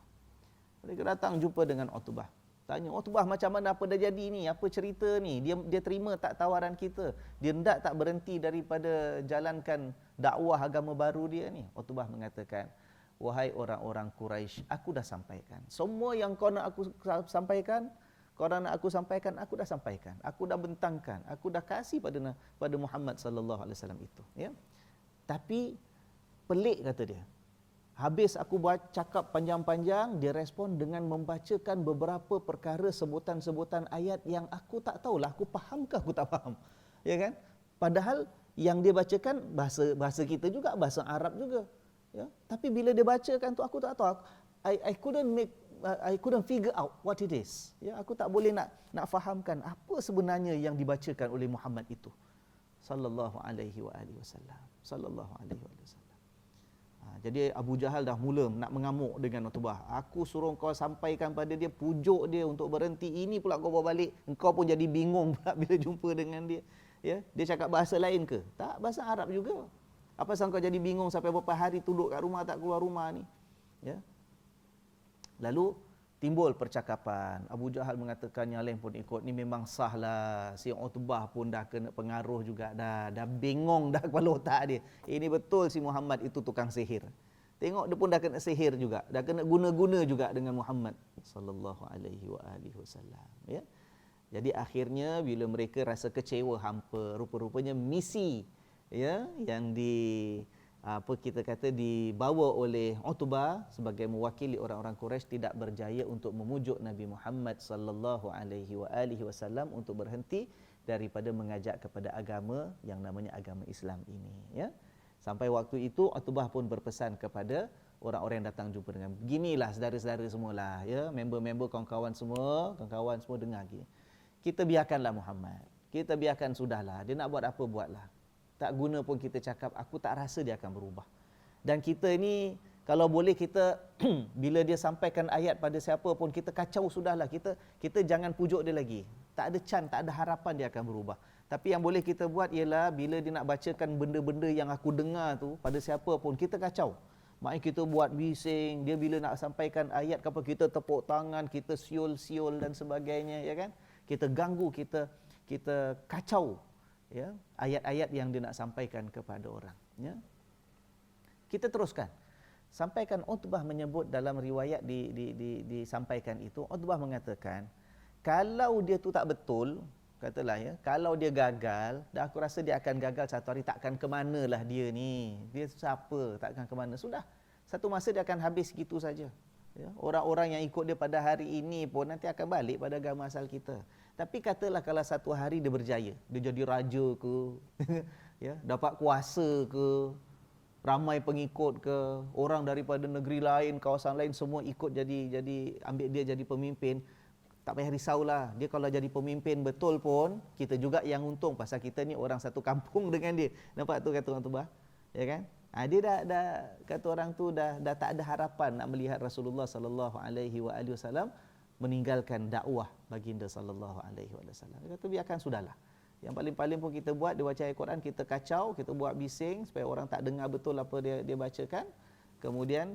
Mereka datang jumpa dengan Utbah. Tanya, Utbah macam mana, apa dah jadi ni, apa cerita ni, dia terima tak tawaran kita, dia hendak tak berhenti daripada jalankan dakwah agama baru dia ni. Utbah mengatakan, wahai orang-orang Quraisy, aku dah sampaikan semua yang kau nak aku sampaikan. Korang nak aku sampaikan, aku dah sampaikan. Aku dah bentangkan, aku dah kasih pada Muhammad sallallahu alaihi wasallam itu, ya. Tapi pelik, kata dia. Habis aku buat cakap panjang-panjang, dia respon dengan membacakan beberapa perkara sebutan-sebutan ayat yang aku tak tahulah aku faham ke aku tak faham. Ya kan? Padahal yang dia bacakan bahasa kita juga, bahasa Arab juga. Ya, tapi bila dia bacakan tu aku tak tahu. I couldn't figure out what it is. Ya, aku tak boleh nak fahamkan apa sebenarnya yang dibacakan oleh Muhammad itu. Sallallahu alaihi wasallam. Sallallahu alaihi wasallam. Jadi Abu Jahal dah mula nak mengamuk dengan Utbah. Aku suruh kau sampaikan pada dia, pujuk dia untuk berhenti. Ini pula kau bawa balik. Engkau pun jadi bingung pula bila jumpa dengan dia. Ya, dia cakap bahasa lain ke? Tak, bahasa Arab juga. Apa sebab kau jadi bingung sampai berapa hari duduk kat rumah tak keluar rumah ni? Ya. Lalu timbul percakapan. Abu Jahal mengatakan yang lain pun ikut. Ni memang sah lah. Si Utbah pun dah kena pengaruh juga dah. Dah bingung dah kepala otak dia. Ini betul si Muhammad itu tukang sihir. Tengok dia pun dah kena sihir juga. Dah kena guna-guna juga dengan Muhammad sallallahu alaihi wasallam. Ya. Jadi akhirnya bila mereka rasa kecewa hampa, rupa-rupanya misi ya yang dibawa oleh Utbah sebagai mewakili orang-orang Quraisy tidak berjaya untuk memujuk Nabi Muhammad sallallahu alaihi wasallam untuk berhenti daripada mengajak kepada agama yang namanya agama Islam ini, ya. Sampai waktu itu Utbah pun berpesan kepada orang-orang yang datang jumpa dengan, beginilah saudara-saudara semualah, ya, member-member kawan-kawan semua dengar gini. Kita biarkanlah Muhammad. Kita biarkan sudahlah. Dia nak buat apa buatlah. Tak guna pun kita cakap, aku tak rasa dia akan berubah. Dan kita ni kalau boleh kita bila dia sampaikan ayat pada siapa pun kita kacau sudahlah. Kita jangan pujuk dia lagi. Tak ada chance, tak ada harapan dia akan berubah. Tapi yang boleh kita buat ialah bila dia nak bacakan benda-benda yang aku dengar tu pada siapa pun kita kacau. Maknanya kita buat bising, dia bila nak sampaikan ayat apa kita tepuk tangan, kita siul-siul dan sebagainya, ya kan? Kita ganggu, kita kacau, ya, ayat-ayat yang dia nak sampaikan kepada orang, ya. Kita teruskan. Sampaikan Utbah menyebut dalam riwayat disampaikan itu, Utbah mengatakan, kalau dia tu tak betul, katalah ya, kalau dia gagal, dan aku rasa dia akan gagal satu hari, takkan ke manalah dia ni. Dia siapa, takkan ke mana. Sudah, satu masa dia akan habis gitu saja. Ya, orang-orang yang ikut dia pada hari ini pun nanti akan balik pada agama asal kita. Tapi katalah kalau satu hari dia berjaya, dia jadi raja ke, ya, dapat kuasa ke, ramai pengikut ke, orang daripada negeri lain, kawasan lain semua ikut jadi ambil dia jadi pemimpin. Tak payah risaulah, dia kalau jadi pemimpin betul pun kita juga yang untung pasal kita ni orang satu kampung dengan dia. Nampak tu kata orang Utbah, ya kan? Dia dah kata orang tu dah tak ada harapan nak melihat Rasulullah sallallahu alaihi wasallam meninggalkan dakwah baginda sallallahu alaihi wasallam. Dia kata biarkan sudahlah. Yang paling-paling pun kita buat, dia baca ayat Quran, kita kacau, kita buat bising supaya orang tak dengar betul apa dia bacakan. Kemudian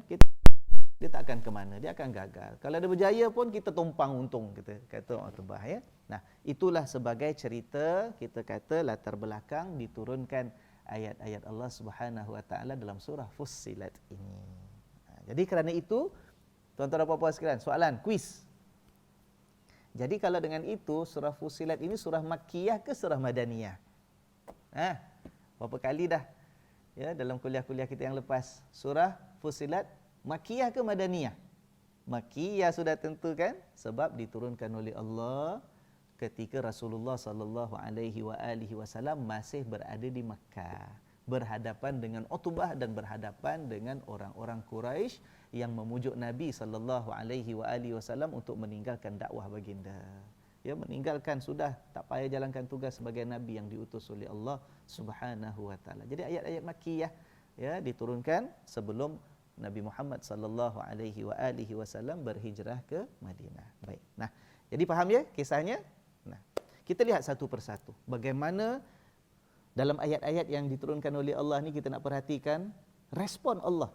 dia tak akan ke mana, dia akan gagal. Kalau dia berjaya pun kita tumpang untung, kata orang Utbah, ya. Nah, itulah sebagai cerita, kita kata latar belakang diturunkan ayat-ayat Allah Subhanahu wa taala dalam surah Fussilat ini. Jadi kerana itu, tuan-tuan dan puan-puan sekalian, soalan kuis. Jadi kalau dengan itu surah Fussilat ini surah Makkiyah ke surah Madaniyah? Berapa kali dah ya dalam kuliah-kuliah kita yang lepas, surah Fussilat Makkiyah ke Madaniyah? Makkiyah sudah tentu kan, sebab diturunkan oleh Allah ketika Rasulullah sallallahu alaihi wasallam masih berada di Makkah, berhadapan dengan Utbah dan berhadapan dengan orang-orang Quraisy yang memujuk Nabi sallallahu alaihi wasallam untuk meninggalkan dakwah baginda. Ya, meninggalkan sudah, tak payah jalankan tugas sebagai nabi yang diutus oleh Allah Subhanahu wa taala. Jadi ayat-ayat Makkiyah ya diturunkan sebelum Nabi Muhammad sallallahu alaihi wasallam berhijrah ke Madinah. Baik. Nah, jadi faham ya kisahnya? Nah, kita lihat satu persatu bagaimana dalam ayat-ayat yang diturunkan oleh Allah ni kita nak perhatikan respon Allah.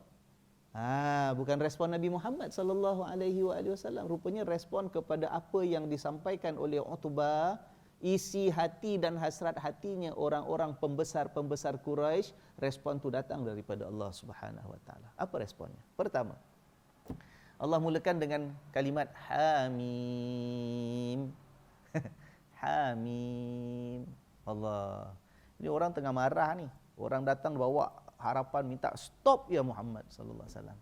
Bukan respon Nabi Muhammad sallallahu alaihi wasallam, rupanya respon kepada apa yang disampaikan oleh Utbah, isi hati dan hasrat hatinya orang-orang pembesar-pembesar Quraisy, respon tu datang daripada Allah Subhanahu wa taala. Apa responnya? Pertama, Allah mulakan dengan kalimat Hamim. Hamim. Allah. Ini orang tengah marah ni. Orang datang bawa harapan minta stop ya Muhammad sallallahu alaihi wasallam.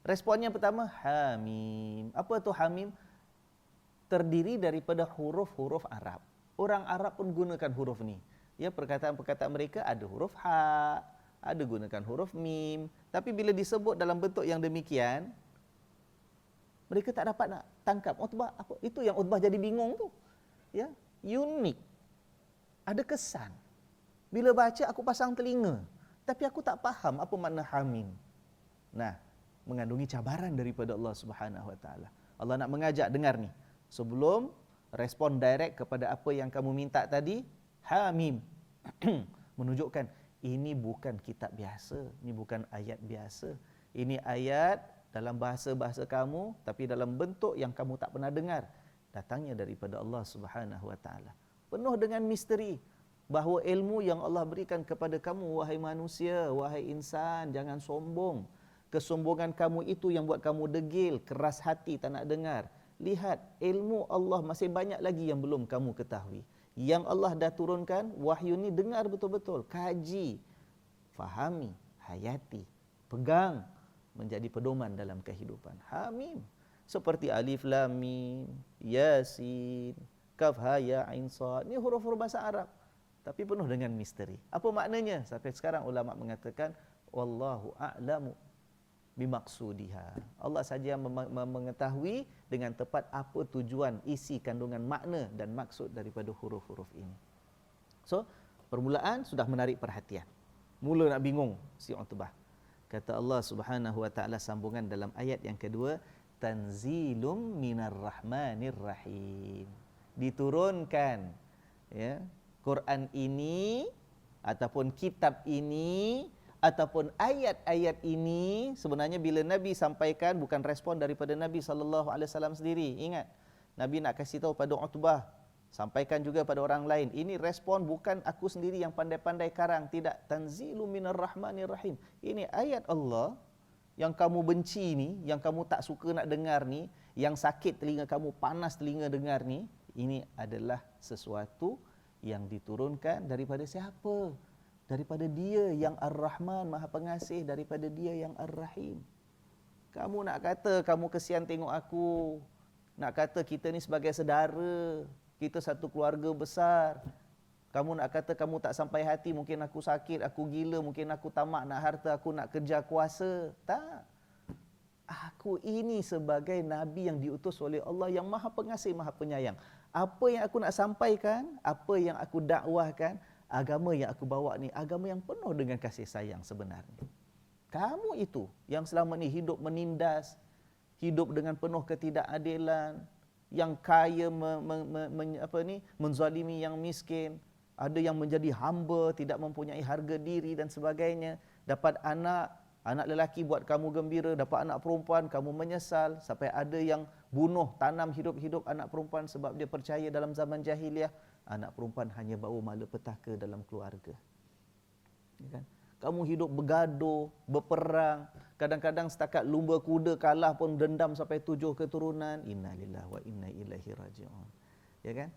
Responnya pertama Hamim. Apa tu Hamim? Terdiri daripada huruf-huruf Arab. Orang Arab pun gunakan huruf ni. Ya, perkataan-perkataan mereka ada huruf ha, ada gunakan huruf mim, tapi bila disebut dalam bentuk yang demikian, mereka tak dapat nak tangkap. Utbah apa? Itu yang Utbah jadi bingung tu. Ya, unik. Ada kesan. Bila baca aku pasang telinga, tapi aku tak faham apa makna hamim. Nah, mengandungi cabaran daripada Allah Subhanahu Wa Taala. Allah nak mengajak dengar ni. Sebelum respon direct kepada apa yang kamu minta tadi, hamim. Menunjukkan ini bukan kitab biasa, ini bukan ayat biasa. Ini ayat dalam bahasa-bahasa kamu, tapi dalam bentuk yang kamu tak pernah dengar. Datangnya daripada Allah Subhanahu Wa Taala. Penuh dengan misteri. Bahawa ilmu yang Allah berikan kepada kamu, wahai manusia, wahai insan, jangan sombong. Kesombongan kamu itu yang buat kamu degil, keras hati, tak nak dengar. Lihat, ilmu Allah masih banyak lagi yang belum kamu ketahui. Yang Allah dah turunkan, wahyu ni dengar betul-betul, kaji, fahami, hayati, pegang, menjadi pedoman dalam kehidupan. Hamim. Seperti alif lam mim, yasin, kaf ha ya ain sad. Ni huruf-huruf bahasa Arab, tapi penuh dengan misteri. Apa maknanya? Sampai sekarang ulama mengatakan wallahu a'lamu bimaksudiha. Allah saja yang mengetahui dengan tepat apa tujuan, isi, kandungan makna dan maksud daripada huruf-huruf ini. So, permulaan sudah menarik perhatian. Mula nak bingung si Utbah. Kata Allah Subhanahu Wa Taala sambungan dalam ayat yang kedua, tanzilum minar rahmanir rahim. Diturunkan, ya, Quran ini ataupun kitab ini ataupun ayat-ayat ini, sebenarnya bila Nabi sampaikan bukan respon daripada Nabi SAW sendiri. Ingat, Nabi nak kasih tahu pada Utbah, sampaikan juga pada orang lain. Ini respon bukan aku sendiri yang pandai-pandai karang, tidak. Tanzilu minar rahmanir rahim. Ini ayat Allah yang kamu benci ni, yang kamu tak suka nak dengar ni, yang sakit telinga kamu, panas telinga dengar ni, ini adalah sesuatu yang diturunkan daripada siapa? Daripada Dia yang Ar-Rahman, Maha Pengasih, daripada Dia yang Ar-Rahim. Kamu nak kata kamu kesian tengok aku, nak kata kita ni sebagai saudara, kita satu keluarga besar. Kamu nak kata kamu tak sampai hati, mungkin aku sakit, aku gila, mungkin aku tamak nak harta, aku nak kerja kuasa. Tak. Aku ini sebagai Nabi yang diutus oleh Allah yang Maha Pengasih, Maha Penyayang. Apa yang aku nak sampaikan, apa yang aku dakwahkan, agama yang aku bawa ni, agama yang penuh dengan kasih sayang sebenarnya. Kamu itu yang selama ni hidup menindas, hidup dengan penuh ketidakadilan, yang kaya menzalimi yang miskin, ada yang menjadi hamba, tidak mempunyai harga diri dan sebagainya. Dapat anak lelaki buat kamu gembira, dapat anak perempuan kamu menyesal, sampai ada yang bunuh, tanam hidup-hidup anak perempuan sebab dia percaya dalam zaman jahiliah anak perempuan hanya bawa malapetaka dalam keluarga. Ya kan? Kamu hidup bergaduh, berperang, kadang-kadang setakat lumba kuda kalah pun dendam sampai 7 keturunan. Innalillahi wa inna ilaihi raji'un. Ya kan?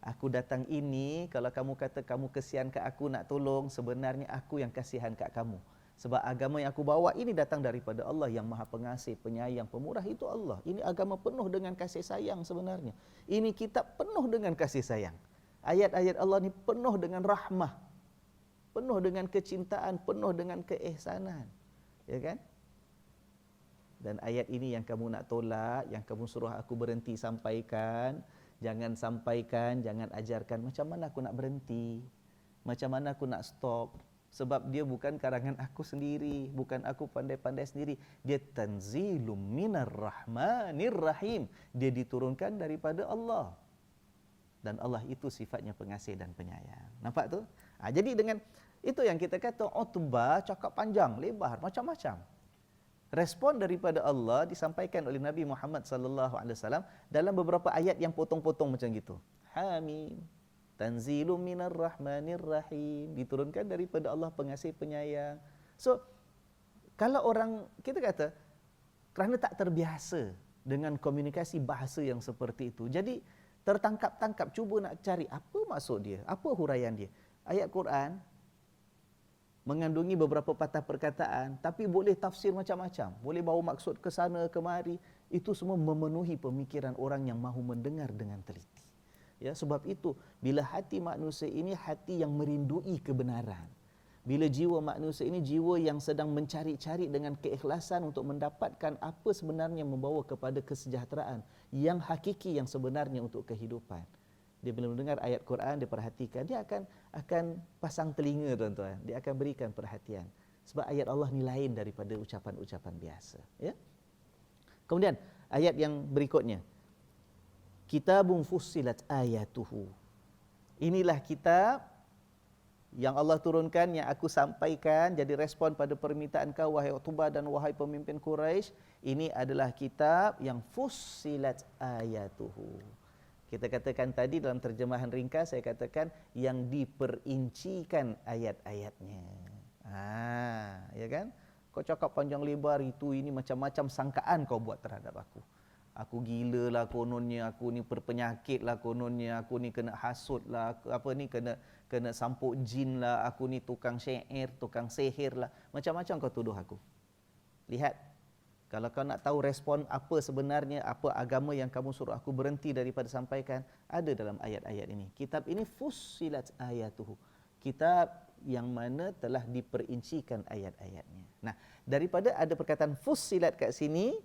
Aku datang ini, kalau kamu kata kamu kesian kat aku nak tolong, sebenarnya aku yang kasihan kat kamu. Sebab agama yang aku bawa ini datang daripada Allah yang Maha Pengasih, Penyayang, Pemurah, itu Allah. Ini agama penuh dengan kasih sayang sebenarnya. Ini kitab penuh dengan kasih sayang. Ayat-ayat Allah ni penuh dengan rahmah, penuh dengan kecintaan, penuh dengan keihsanan. Ya kan? Dan ayat ini yang kamu nak tolak, yang kamu suruh aku berhenti sampaikan, jangan sampaikan, jangan ajarkan. Macam mana aku nak berhenti? Macam mana aku nak stop? Sebab dia bukan karangan aku sendiri, bukan aku pandai-pandai sendiri. Dia tanzilum minar rahmanir rahim. Dia diturunkan daripada Allah. Dan Allah itu sifatnya pengasih dan penyayang. Nampak tu? Jadi dengan itu yang kita kata Utbah cakap panjang, lebar, macam-macam. Respon daripada Allah disampaikan oleh Nabi Muhammad SAW dalam beberapa ayat yang potong-potong macam gitu. Hamim, tanzilum minar rahmanir rahim, diturunkan daripada Allah pengasih penyayang. So, kalau orang, kita kata, kerana tak terbiasa dengan komunikasi bahasa yang seperti itu, jadi tertangkap-tangkap, cuba nak cari apa maksud dia, apa huraian dia. Ayat Quran mengandungi beberapa patah perkataan, tapi boleh tafsir macam-macam, boleh bawa maksud ke sana kemari. Itu semua memenuhi pemikiran orang yang mahu mendengar dengan teliti. Ya, sebab itu bila hati manusia ini hati yang merindui kebenaran. Bila jiwa manusia ini jiwa yang sedang mencari-cari dengan keikhlasan untuk mendapatkan apa sebenarnya membawa kepada kesejahteraan yang hakiki, yang sebenarnya untuk kehidupan. Dia bila mendengar ayat Quran, dia perhatikan, dia akan pasang telinga, tuan-tuan. Dia akan berikan perhatian. Sebab ayat Allah ni lain daripada ucapan-ucapan biasa. Ya? Kemudian ayat yang berikutnya. Kitabun fussilat ayatuhu. Inilah kitab yang Allah turunkan, yang aku sampaikan jadi respon pada permintaan kau wahai Utbah dan wahai pemimpin Quraisy. Ini adalah kitab yang fussilat ayatuhu. Kita katakan tadi dalam terjemahan ringkas, saya katakan yang diperincikan ayat-ayatnya. Ya kan? Kau cakap panjang lebar itu, ini macam-macam sangkaan kau buat terhadap aku. Aku gila lah kononnya, aku ni berpenyakit lah kononnya, aku ni kena hasut lah, kena sampuk jin lah, aku ni tukang syair, tukang sihir lah. Macam-macam kau tuduh aku. Lihat, kalau kau nak tahu respon apa sebenarnya, apa agama yang kamu suruh aku berhenti daripada sampaikan, ada dalam ayat-ayat ini. Kitab ini fussilat ayatuhu. Kitab yang mana telah diperincikan ayat-ayatnya. Nah, daripada ada perkataan fussilat kat sini,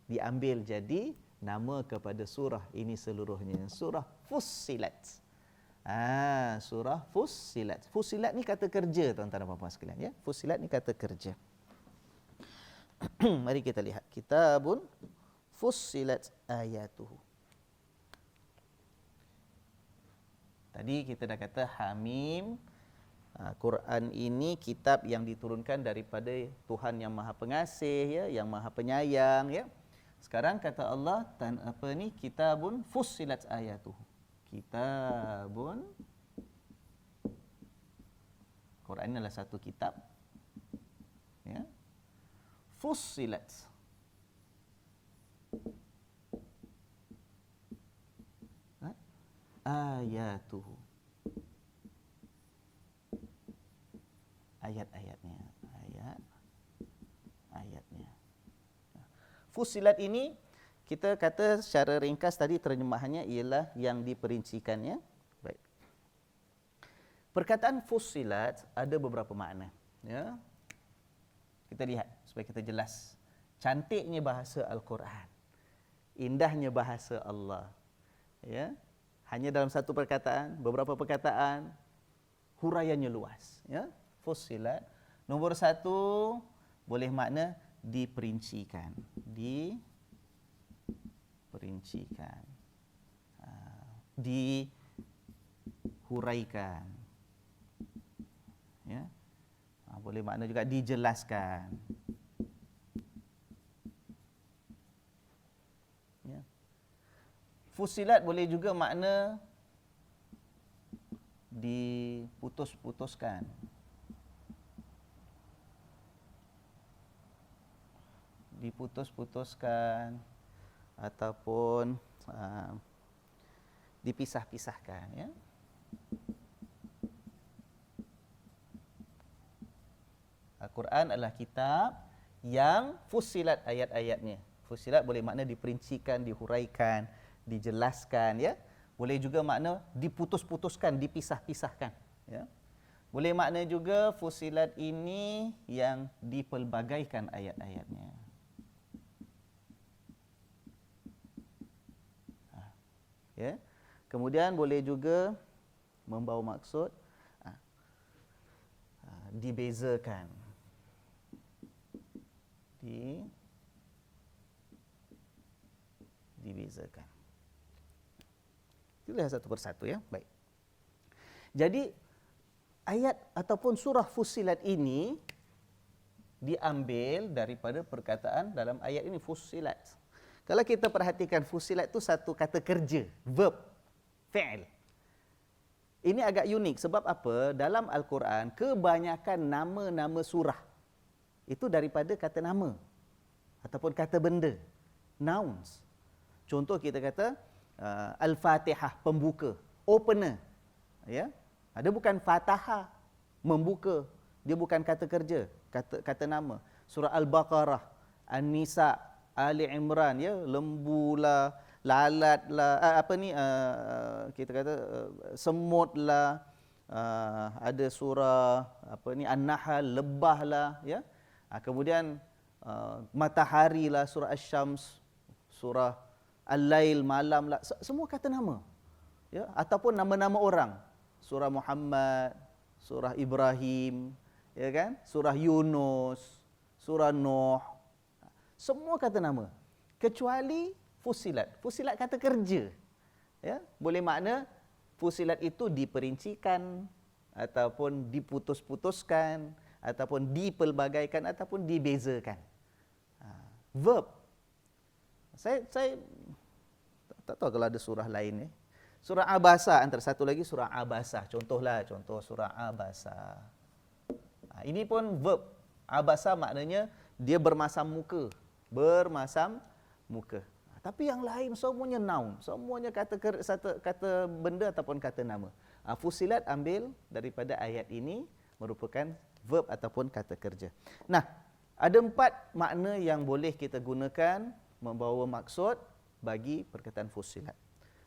diambil jadi nama kepada surah ini seluruhnya. Surah Fussilat. Surah Fussilat. Fussilat ni kata kerja, tuan-tuan dan puan-puan sekalian, ya. Fussilat ni kata kerja. Mari kita lihat. Kitabun fussilat ayatuhu. Tadi kita dah kata Hamim. Quran ini kitab yang diturunkan daripada Tuhan yang Maha Pengasih, ya, yang Maha Penyayang, ya. Sekarang kata Allah, kitabun fussilat ayatuhu. Kitabun, Quran adalah satu kitab, ya. Fussilat, ayatuhu, ayat-ayatnya, ayat-ayatnya. Fussilat ini kita kata secara ringkas tadi terjemahannya ialah yang diperincikannya. Baik. Perkataan fussilat ada beberapa makna, ya. Kita lihat supaya kita jelas. Cantiknya bahasa Al-Quran, indahnya bahasa Allah, ya. Hanya dalam satu perkataan, beberapa perkataan, huraiannya luas, ya. Fussilat. Nombor satu, boleh makna diperincikan. Diperincikan. Dihuraikan. Ya. Boleh makna juga dijelaskan. Ya. Fussilat boleh juga makna diputus-putuskan. Diputus-putuskan ataupun dipisah-pisahkan, ya. Al-Quran adalah kitab yang fussilat ayat-ayatnya. Fussilat boleh makna diperincikan, dihuraikan, dijelaskan, ya. Boleh juga makna diputus-putuskan, dipisah-pisahkan, ya. Boleh makna juga fussilat ini yang dipelbagaikan ayat-ayatnya. Ya. Kemudian boleh juga membawa maksud dibezakan. Dibezakan. Kita lihat satu persatu, ya. Baik. Jadi ayat ataupun surah Fussilat ini diambil daripada perkataan dalam ayat ini, Fussilat. Kalau kita perhatikan, Fussilat itu satu kata kerja, verb, fi'il. Ini agak unik sebab apa? Dalam Al-Quran, kebanyakan nama-nama surah itu daripada kata nama ataupun kata benda, nouns. Contoh kita kata Al-Fatihah, pembuka, opener, ya. Dia bukan Fatahah, membuka. Dia bukan kata kerja, kata nama. Surah Al-Baqarah, An-Nisa, Ali Imran, ya, lembulah, lalat lah, kita kata semut lah, ada surah An-Nahl, lebah lah, ya. Kemudian matahari lah, surah Asy-Syams, surah Al-Lail, malam lah, semua kata nama, ya, ataupun nama-nama orang, surah Muhammad, surah Ibrahim, ya kan, surah Yunus, surah Nuh, semua kata nama kecuali Fussilat. Fussilat kata kerja, ya, boleh makna Fussilat itu diperincikan ataupun diputus-putuskan ataupun dipelbagaikan ataupun dibezakan. Verb. Saya tak tahu kalau ada surah lain. Surah Abasa, antara satu lagi surah Abasa. Contoh surah Abasa. Ini pun verb. Abasa maknanya dia bermasam muka. Bermasam muka. Tapi yang lain semuanya noun. Semuanya kata benda ataupun kata nama. Fussilat ambil daripada ayat ini merupakan verb ataupun kata kerja. Nah, ada 4 makna yang boleh kita gunakan membawa maksud bagi perkataan Fussilat.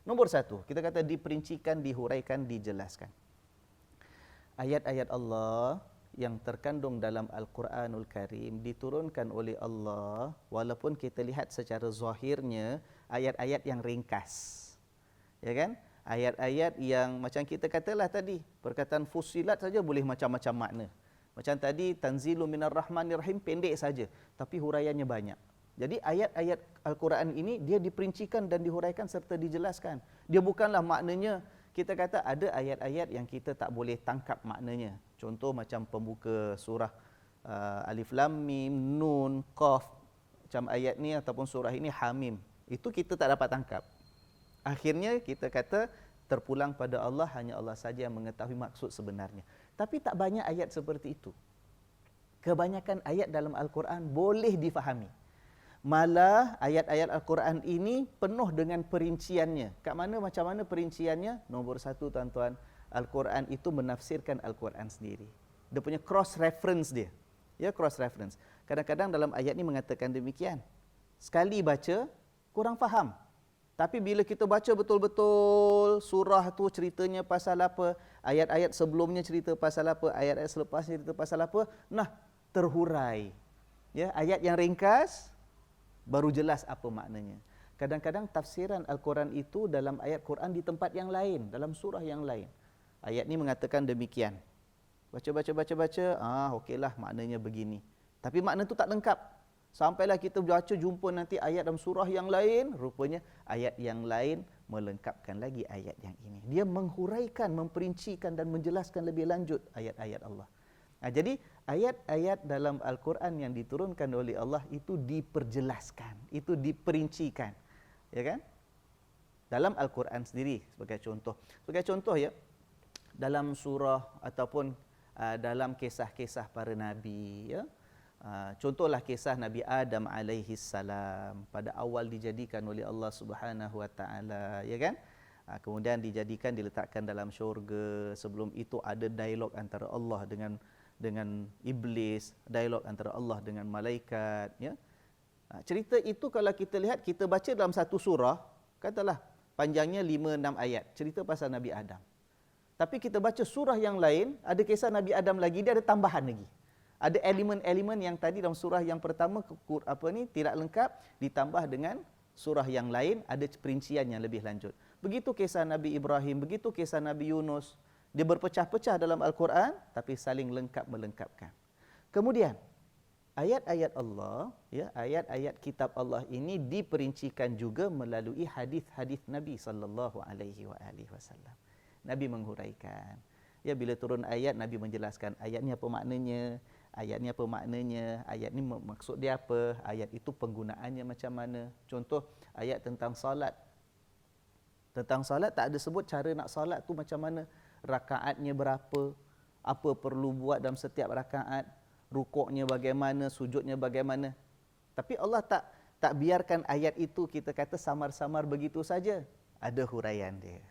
Nombor 1, kita kata diperincikan, dihuraikan, dijelaskan. Ayat-ayat Allah yang terkandung dalam Al-Quranul Karim diturunkan oleh Allah, walaupun kita lihat secara zahirnya ayat-ayat yang ringkas, ya kan? Ayat-ayat yang macam kita katalah tadi, perkataan Fussilat saja boleh macam-macam makna. Macam tadi Tanzilu Minar Rahmanir Rahim, pendek saja tapi huraiannya banyak. Jadi ayat-ayat Al-Quran ini dia diperincikan dan dihuraikan serta dijelaskan. Dia bukanlah maknanya kita kata ada ayat-ayat yang kita tak boleh tangkap maknanya. Contoh macam pembuka surah Alif Lam Mim, Nun, Qaf. Macam ayat ni ataupun surah ini Hamim. Itu kita tak dapat tangkap. Akhirnya kita kata terpulang pada Allah, hanya Allah saja yang mengetahui maksud sebenarnya. Tapi tak banyak ayat seperti itu. Kebanyakan ayat dalam Al-Quran boleh difahami. Malah ayat-ayat Al-Quran ini penuh dengan perinciannya. Macam mana perinciannya? Nombor 1 tuan-tuan, Al-Quran itu menafsirkan Al-Quran sendiri. Dia punya cross reference dia. Ya, cross reference. Kadang-kadang dalam ayat ini mengatakan demikian. Sekali baca kurang faham. Tapi bila kita baca betul-betul surah tu ceritanya pasal apa, ayat-ayat sebelumnya cerita pasal apa, ayat-ayat selepas cerita pasal apa, nah terhurai. Ya, ayat yang ringkas baru jelas apa maknanya. Kadang-kadang tafsiran Al-Quran itu dalam ayat Quran di tempat yang lain, dalam surah yang lain. Ayat ni mengatakan demikian. Baca, okeylah maknanya begini. Tapi makna tu tak lengkap. Sampailah kita baca jumpa nanti ayat dalam surah yang lain, rupanya ayat yang lain melengkapkan lagi ayat yang ini. Dia menghuraikan, memperincikan dan menjelaskan lebih lanjut ayat-ayat Allah. Jadi ayat-ayat dalam Al-Quran yang diturunkan oleh Allah itu diperjelaskan, itu diperincikan, ya kan? Dalam Al-Quran sendiri sebagai contoh. Sebagai contoh ya, dalam surah ataupun dalam kisah-kisah para nabi, ya. Contohlah kisah Nabi Adam alaihi salam, pada awal dijadikan oleh Allah Subhanahu wa taala, ya kan? Kemudian dijadikan, diletakkan dalam syurga. Sebelum itu ada dialog antara Allah dengan iblis, dialog antara Allah dengan malaikat, ya. Cerita itu kalau kita lihat, kita baca dalam satu surah, katalah panjangnya 5-6 ayat, cerita pasal Nabi Adam. Tapi kita baca surah yang lain, ada kisah Nabi Adam lagi, dia ada tambahan lagi. Ada elemen-elemen yang tadi dalam surah yang pertama tidak lengkap, ditambah dengan surah yang lain ada perincian yang lebih lanjut. Begitu kisah Nabi Ibrahim, begitu kisah Nabi Yunus. Dia berpecah-pecah dalam Al-Quran tapi saling lengkap melengkapkan. Kemudian ayat-ayat Allah, ya, ayat-ayat kitab Allah ini diperincikan juga melalui hadis-hadis Nabi sallallahu alaihi wasallam. Nabi menghuraikan. Ya, bila turun ayat, Nabi menjelaskan ayat ni apa maknanya, ayat ni apa maknanya, ayat ni maksud dia apa, ayat itu penggunaannya macam mana. Contoh ayat tentang salat. Tentang salat tak ada sebut cara nak salat tu macam mana, rakaatnya berapa, apa perlu buat dalam setiap rakaat, rukuknya bagaimana, sujudnya bagaimana. Tapi Allah tak biarkan ayat itu kita kata samar-samar begitu saja. Ada huraian dia.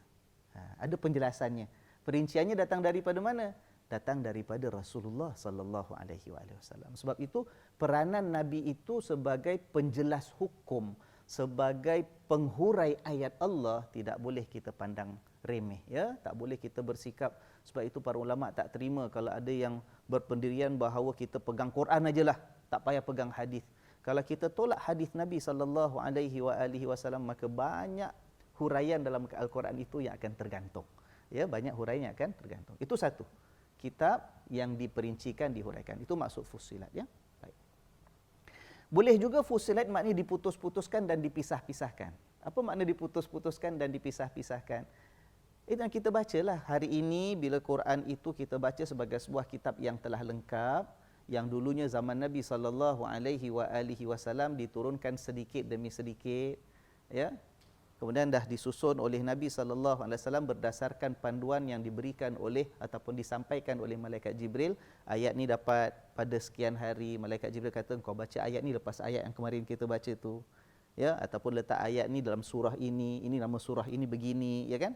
Ada penjelasannya. Perinciannya datang daripada mana? Datang daripada Rasulullah sallallahu alaihi wasallam. Sebab itu peranan Nabi itu sebagai penjelas hukum, sebagai penghurai ayat Allah tidak boleh kita pandang remeh, ya, tak boleh kita bersikap. Sebab itu para ulama tak terima kalau ada yang berpendirian bahawa kita pegang Quran ajalah, tak payah pegang hadis. Kalau kita tolak hadis Nabi sallallahu alaihi wasallam, maka banyak huraian dalam Al-Quran itu yang akan tergantung. Ya, banyak huraian yang akan tergantung. Itu satu. Kitab yang diperincikan, dihuraikan. Itu maksud Fussilat, ya. Baik. Boleh juga Fussilat maknanya diputus-putuskan dan dipisah-pisahkan. Apa makna diputus-putuskan dan dipisah-pisahkan? Itu yang kita bacalah hari ini. Bila Quran itu kita baca sebagai sebuah kitab yang telah lengkap, yang dulunya zaman Nabi sallallahu alaihi wasallam diturunkan sedikit demi sedikit, ya. Kemudian dah disusun oleh Nabi sallallahu alaihi wasallam berdasarkan panduan yang diberikan oleh ataupun disampaikan oleh malaikat Jibril. Ayat ni dapat pada sekian hari, malaikat Jibril kata kau baca ayat ni lepas ayat yang kemarin kita baca tu, ya, ataupun letak ayat ni dalam surah ini nama surah ini begini, ya kan?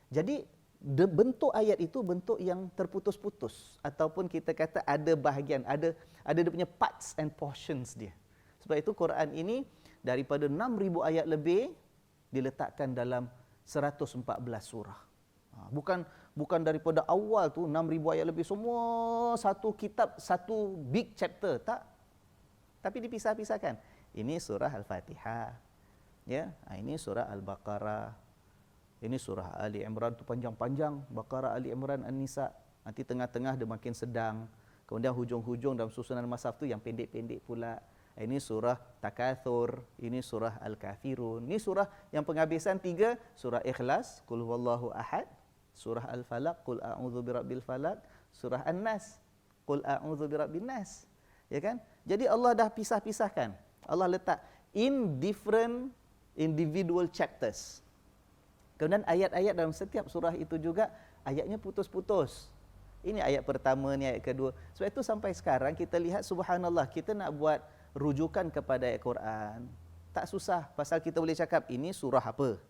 Jadi bentuk ayat itu bentuk yang terputus-putus, ataupun kita kata ada bahagian, ada dia punya parts and portions dia. Sebab itu Quran ini daripada 6,000 ayat lebih diletakkan dalam 114 surah. Bukan daripada awal tu 6,000 ayat lebih semua satu kitab, satu big chapter, tak. Tapi dipisah-pisahkan. Ini surah Al-Fatihah, ya. Ini surah Al-Baqarah. Ini surah Ali Imran tu panjang-panjang, Baqarah, Ali Imran, An-Nisa. Nanti tengah-tengah dia makin sedang. Kemudian hujung-hujung dalam susunan mushaf tu yang pendek-pendek pula. Ini surah Takatsur, ini surah Al-Kafirun. Ini surah yang penghabisan 3, surah Ikhlas, Qul huwallahu ahad, surah Al-Falaq, Qul a'udzu birabbil falaq, surah An-Nas, Qul a'udzu birabbin nas. Ya kan? Jadi Allah dah pisah-pisahkan. Allah letak in different individual chapters. Kemudian ayat-ayat dalam setiap surah itu juga ayatnya putus-putus. Ini ayat pertama, ni ayat kedua. Sebab itu sampai sekarang kita lihat subhanallah, kita nak buat rujukan kepada ayat Quran tak susah, pasal kita boleh cakap ini surah apa,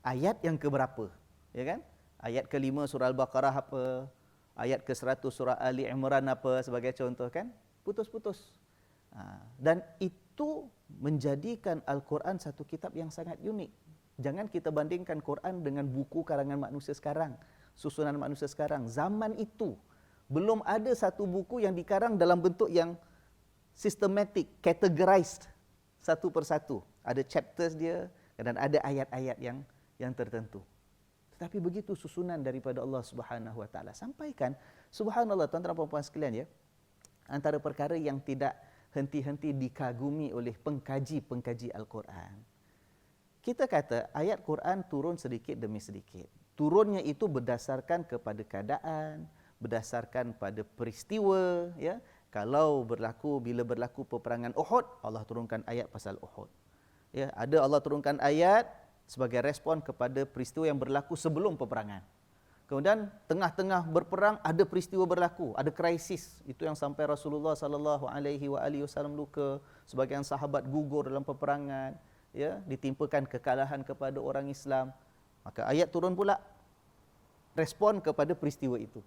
ayat yang keberapa, ya kan? Ayat ke-5 surah Al-Baqarah apa, ayat ke-100 surah Ali Imran apa, sebagai contoh kan, putus-putus. Dan itu menjadikan Al-Quran satu kitab yang sangat unik. Jangan kita bandingkan Quran dengan buku karangan manusia sekarang, susunan manusia sekarang. Zaman itu belum ada satu buku yang dikarang dalam bentuk yang systematic, categorized satu persatu. Ada chapters dia dan ada ayat-ayat yang tertentu. Tetapi begitu susunan daripada Allah Subhanahu Wa Taala. Sampaikan, subhanallah tuan-tuan dan puan-puan sekalian, ya. Antara perkara yang tidak henti-henti dikagumi oleh pengkaji-pengkaji Al-Quran. Kita kata ayat Quran turun sedikit demi sedikit. Turunnya itu berdasarkan kepada keadaan, berdasarkan pada peristiwa, ya. Kalau bila berlaku peperangan Uhud, Allah turunkan ayat pasal Uhud. Ya, ada Allah turunkan ayat sebagai respon kepada peristiwa yang berlaku sebelum peperangan. Kemudian tengah-tengah berperang ada peristiwa berlaku, ada krisis. Itu yang sampai Rasulullah sallallahu alaihi wasallam luka, sebagian sahabat gugur dalam peperangan, ya, ditimpakan kekalahan kepada orang Islam. Maka ayat turun pula respon kepada peristiwa itu.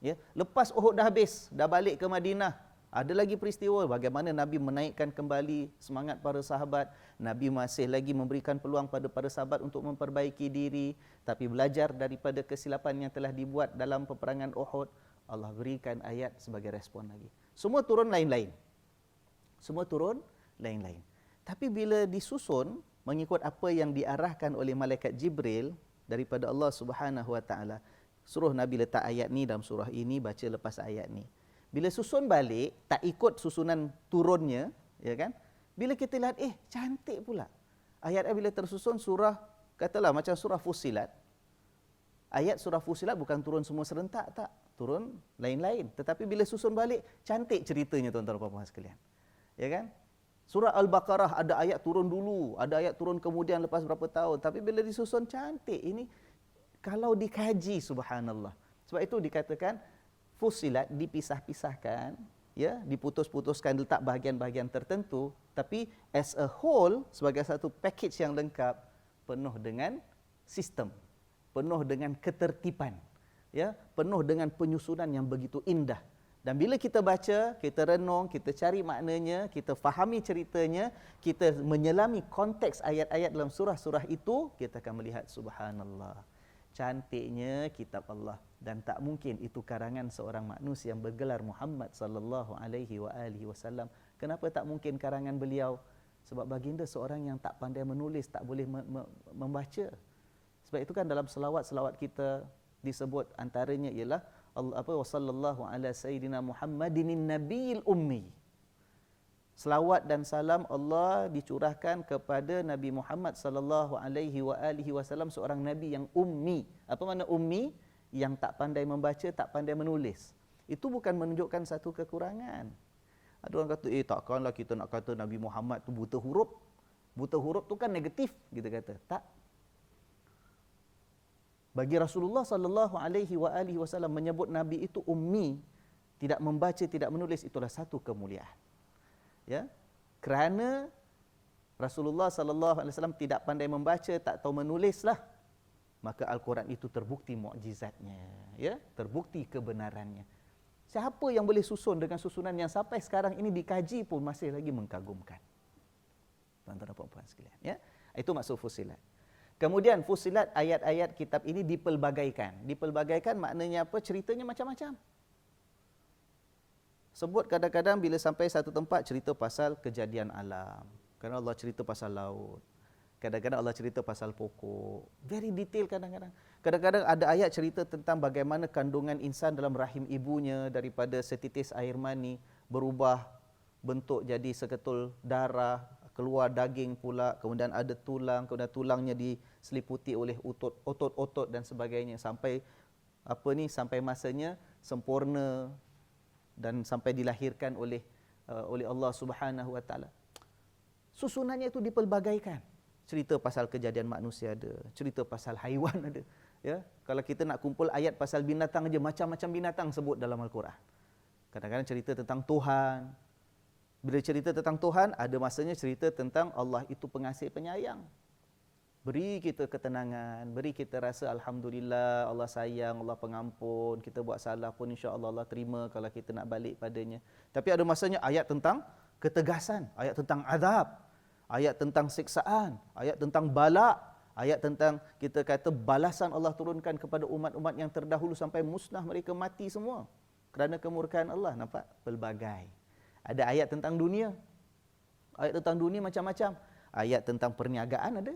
Ya, lepas Uhud dah habis, dah balik ke Madinah, ada lagi peristiwa bagaimana Nabi menaikkan kembali semangat para sahabat. Nabi masih lagi memberikan peluang pada para sahabat untuk memperbaiki diri, tapi belajar daripada kesilapan yang telah dibuat dalam peperangan Uhud. Allah berikan ayat sebagai respon lagi. Semua turun lain-lain. Semua turun lain-lain. Tapi bila disusun mengikut apa yang diarahkan oleh malaikat Jibril daripada Allah Subhanahu Wa Taala, suruh Nabi letak ayat ni dalam surah ini, baca lepas ayat ni. Bila susun balik, tak ikut susunan turunnya, ya kan? Bila kita lihat, cantik pula. Ayat bila tersusun surah, katalah macam surah Fussilat. Ayat surah Fussilat bukan turun semua serentak, tak. Turun lain-lain. Tetapi bila susun balik, cantik ceritanya tuan-tuan dan puan-puan sekalian. Ya kan? Surah Al-Baqarah ada ayat turun dulu, ada ayat turun kemudian lepas berapa tahun. Tapi bila disusun cantik, ini kalau dikaji, subhanallah. Sebab itu dikatakan Fussilat dipisah-pisahkan, ya, diputus-putuskan, letak bahagian-bahagian tertentu, tapi as a whole sebagai satu package yang lengkap, penuh dengan sistem, penuh dengan ketertiban, ya, penuh dengan penyusunan yang begitu indah Dan bila kita baca, kita renung, kita cari maknanya, kita fahami ceritanya, kita menyelami konteks ayat-ayat dalam surah-surah itu, kita akan melihat subhanallah. Cantiknya kitab Allah, dan tak mungkin itu karangan seorang manusia yang bergelar Muhammad sallallahu alaihi wasallam. Kenapa tak mungkin karangan beliau? Sebab baginda seorang yang tak pandai menulis, tak boleh membaca. Sebab itu kan dalam selawat-selawat kita disebut antaranya ialah Allah wa sallallahu ala sayyidina Muhammadin nabiyil ummi. Selawat dan salam Allah dicurahkan kepada Nabi Muhammad sallallahu alaihi wasallam, seorang nabi yang ummi. Apa makna ummi? Yang tak pandai membaca, tak pandai menulis. Itu bukan menunjukkan satu kekurangan. Ada orang kata, takkanlah kita nak kata Nabi Muhammad tu buta huruf. Buta huruf tu kan negatif, kita kata. Tak. Bagi Rasulullah sallallahu alaihi wasallam menyebut nabi itu ummi, tidak membaca, tidak menulis, itulah satu kemuliaan. Ya. Kerana Rasulullah sallallahu alaihi wasallam tidak pandai membaca, tak tahu menulislah, maka Al-Quran itu terbukti mukjizatnya, ya, terbukti kebenarannya. Siapa yang boleh susun dengan susunan yang sampai sekarang ini dikaji pun masih lagi mengkagumkan. Tuan-tuan dan puan-puan sekalian, ya. Itu maksud Fussilat. Kemudian Fussilat, ayat-ayat kitab ini dipelbagaikan. Dipelbagaikan maknanya apa? Ceritanya macam-macam. Sebut kadang-kadang bila sampai satu tempat cerita pasal kejadian alam. Kerana Allah cerita pasal laut. Kadang-kadang Allah cerita pasal pokok. Very detail kadang-kadang. Kadang-kadang ada ayat cerita tentang bagaimana kandungan insan dalam rahim ibunya daripada setitis air mani berubah bentuk jadi seketul darah, keluar daging pula, kemudian ada tulang, kemudian tulangnya diseliputi oleh otot-otot dan sebagainya sampai sampai masanya sempurna dan sampai dilahirkan oleh Allah Subhanahu wa taala. Susunannya itu dipelbagaikan. Cerita pasal kejadian manusia ada, cerita pasal haiwan ada, ya. Kalau kita nak kumpul ayat pasal binatang aja, macam-macam binatang sebut dalam Al-Quran. Kadang-kadang cerita tentang Tuhan. Bila cerita tentang Tuhan, ada masanya cerita tentang Allah itu pengasih penyayang. Beri kita ketenangan, beri kita rasa alhamdulillah, Allah sayang, Allah pengampun, kita buat salah pun insya-Allah Allah terima kalau kita nak balik padanya. Tapi ada masanya ayat tentang ketegasan, ayat tentang azab, ayat tentang siksaan, ayat tentang bala, ayat tentang kita kata balasan Allah turunkan kepada umat-umat yang terdahulu sampai musnah, mereka mati semua kerana kemurkaan Allah. Nampak? Pelbagai. Ada ayat tentang dunia. Ayat tentang dunia macam-macam. Ayat tentang perniagaan ada.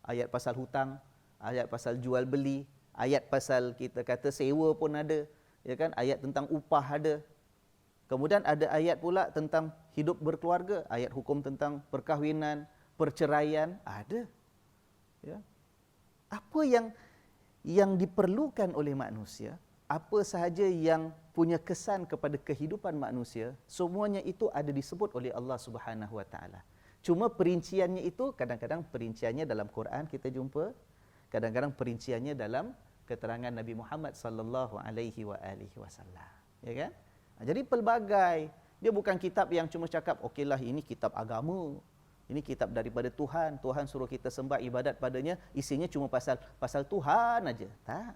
Ayat pasal hutang, ayat pasal jual beli, ayat pasal kita kata sewa pun ada, ya kan? Ayat tentang upah ada. Kemudian ada ayat pula tentang hidup berkeluarga, ayat hukum tentang perkahwinan, perceraian ada. Ya. Apa yang diperlukan oleh manusia, apa sahaja yang punya kesan kepada kehidupan manusia, semuanya itu ada disebut oleh Allah Subhanahu wa taala. Cuma perinciannya itu kadang-kadang perinciannya dalam Quran kita jumpa, kadang-kadang perinciannya dalam keterangan Nabi Muhammad sallallahu alaihi wasallam. Ya kan? Jadi pelbagai. Dia bukan kitab yang cuma cakap, okeylah ini kitab agama. Ini kitab daripada Tuhan. Tuhan suruh kita sembah ibadat padanya, isinya cuma pasal Tuhan aja. Tak.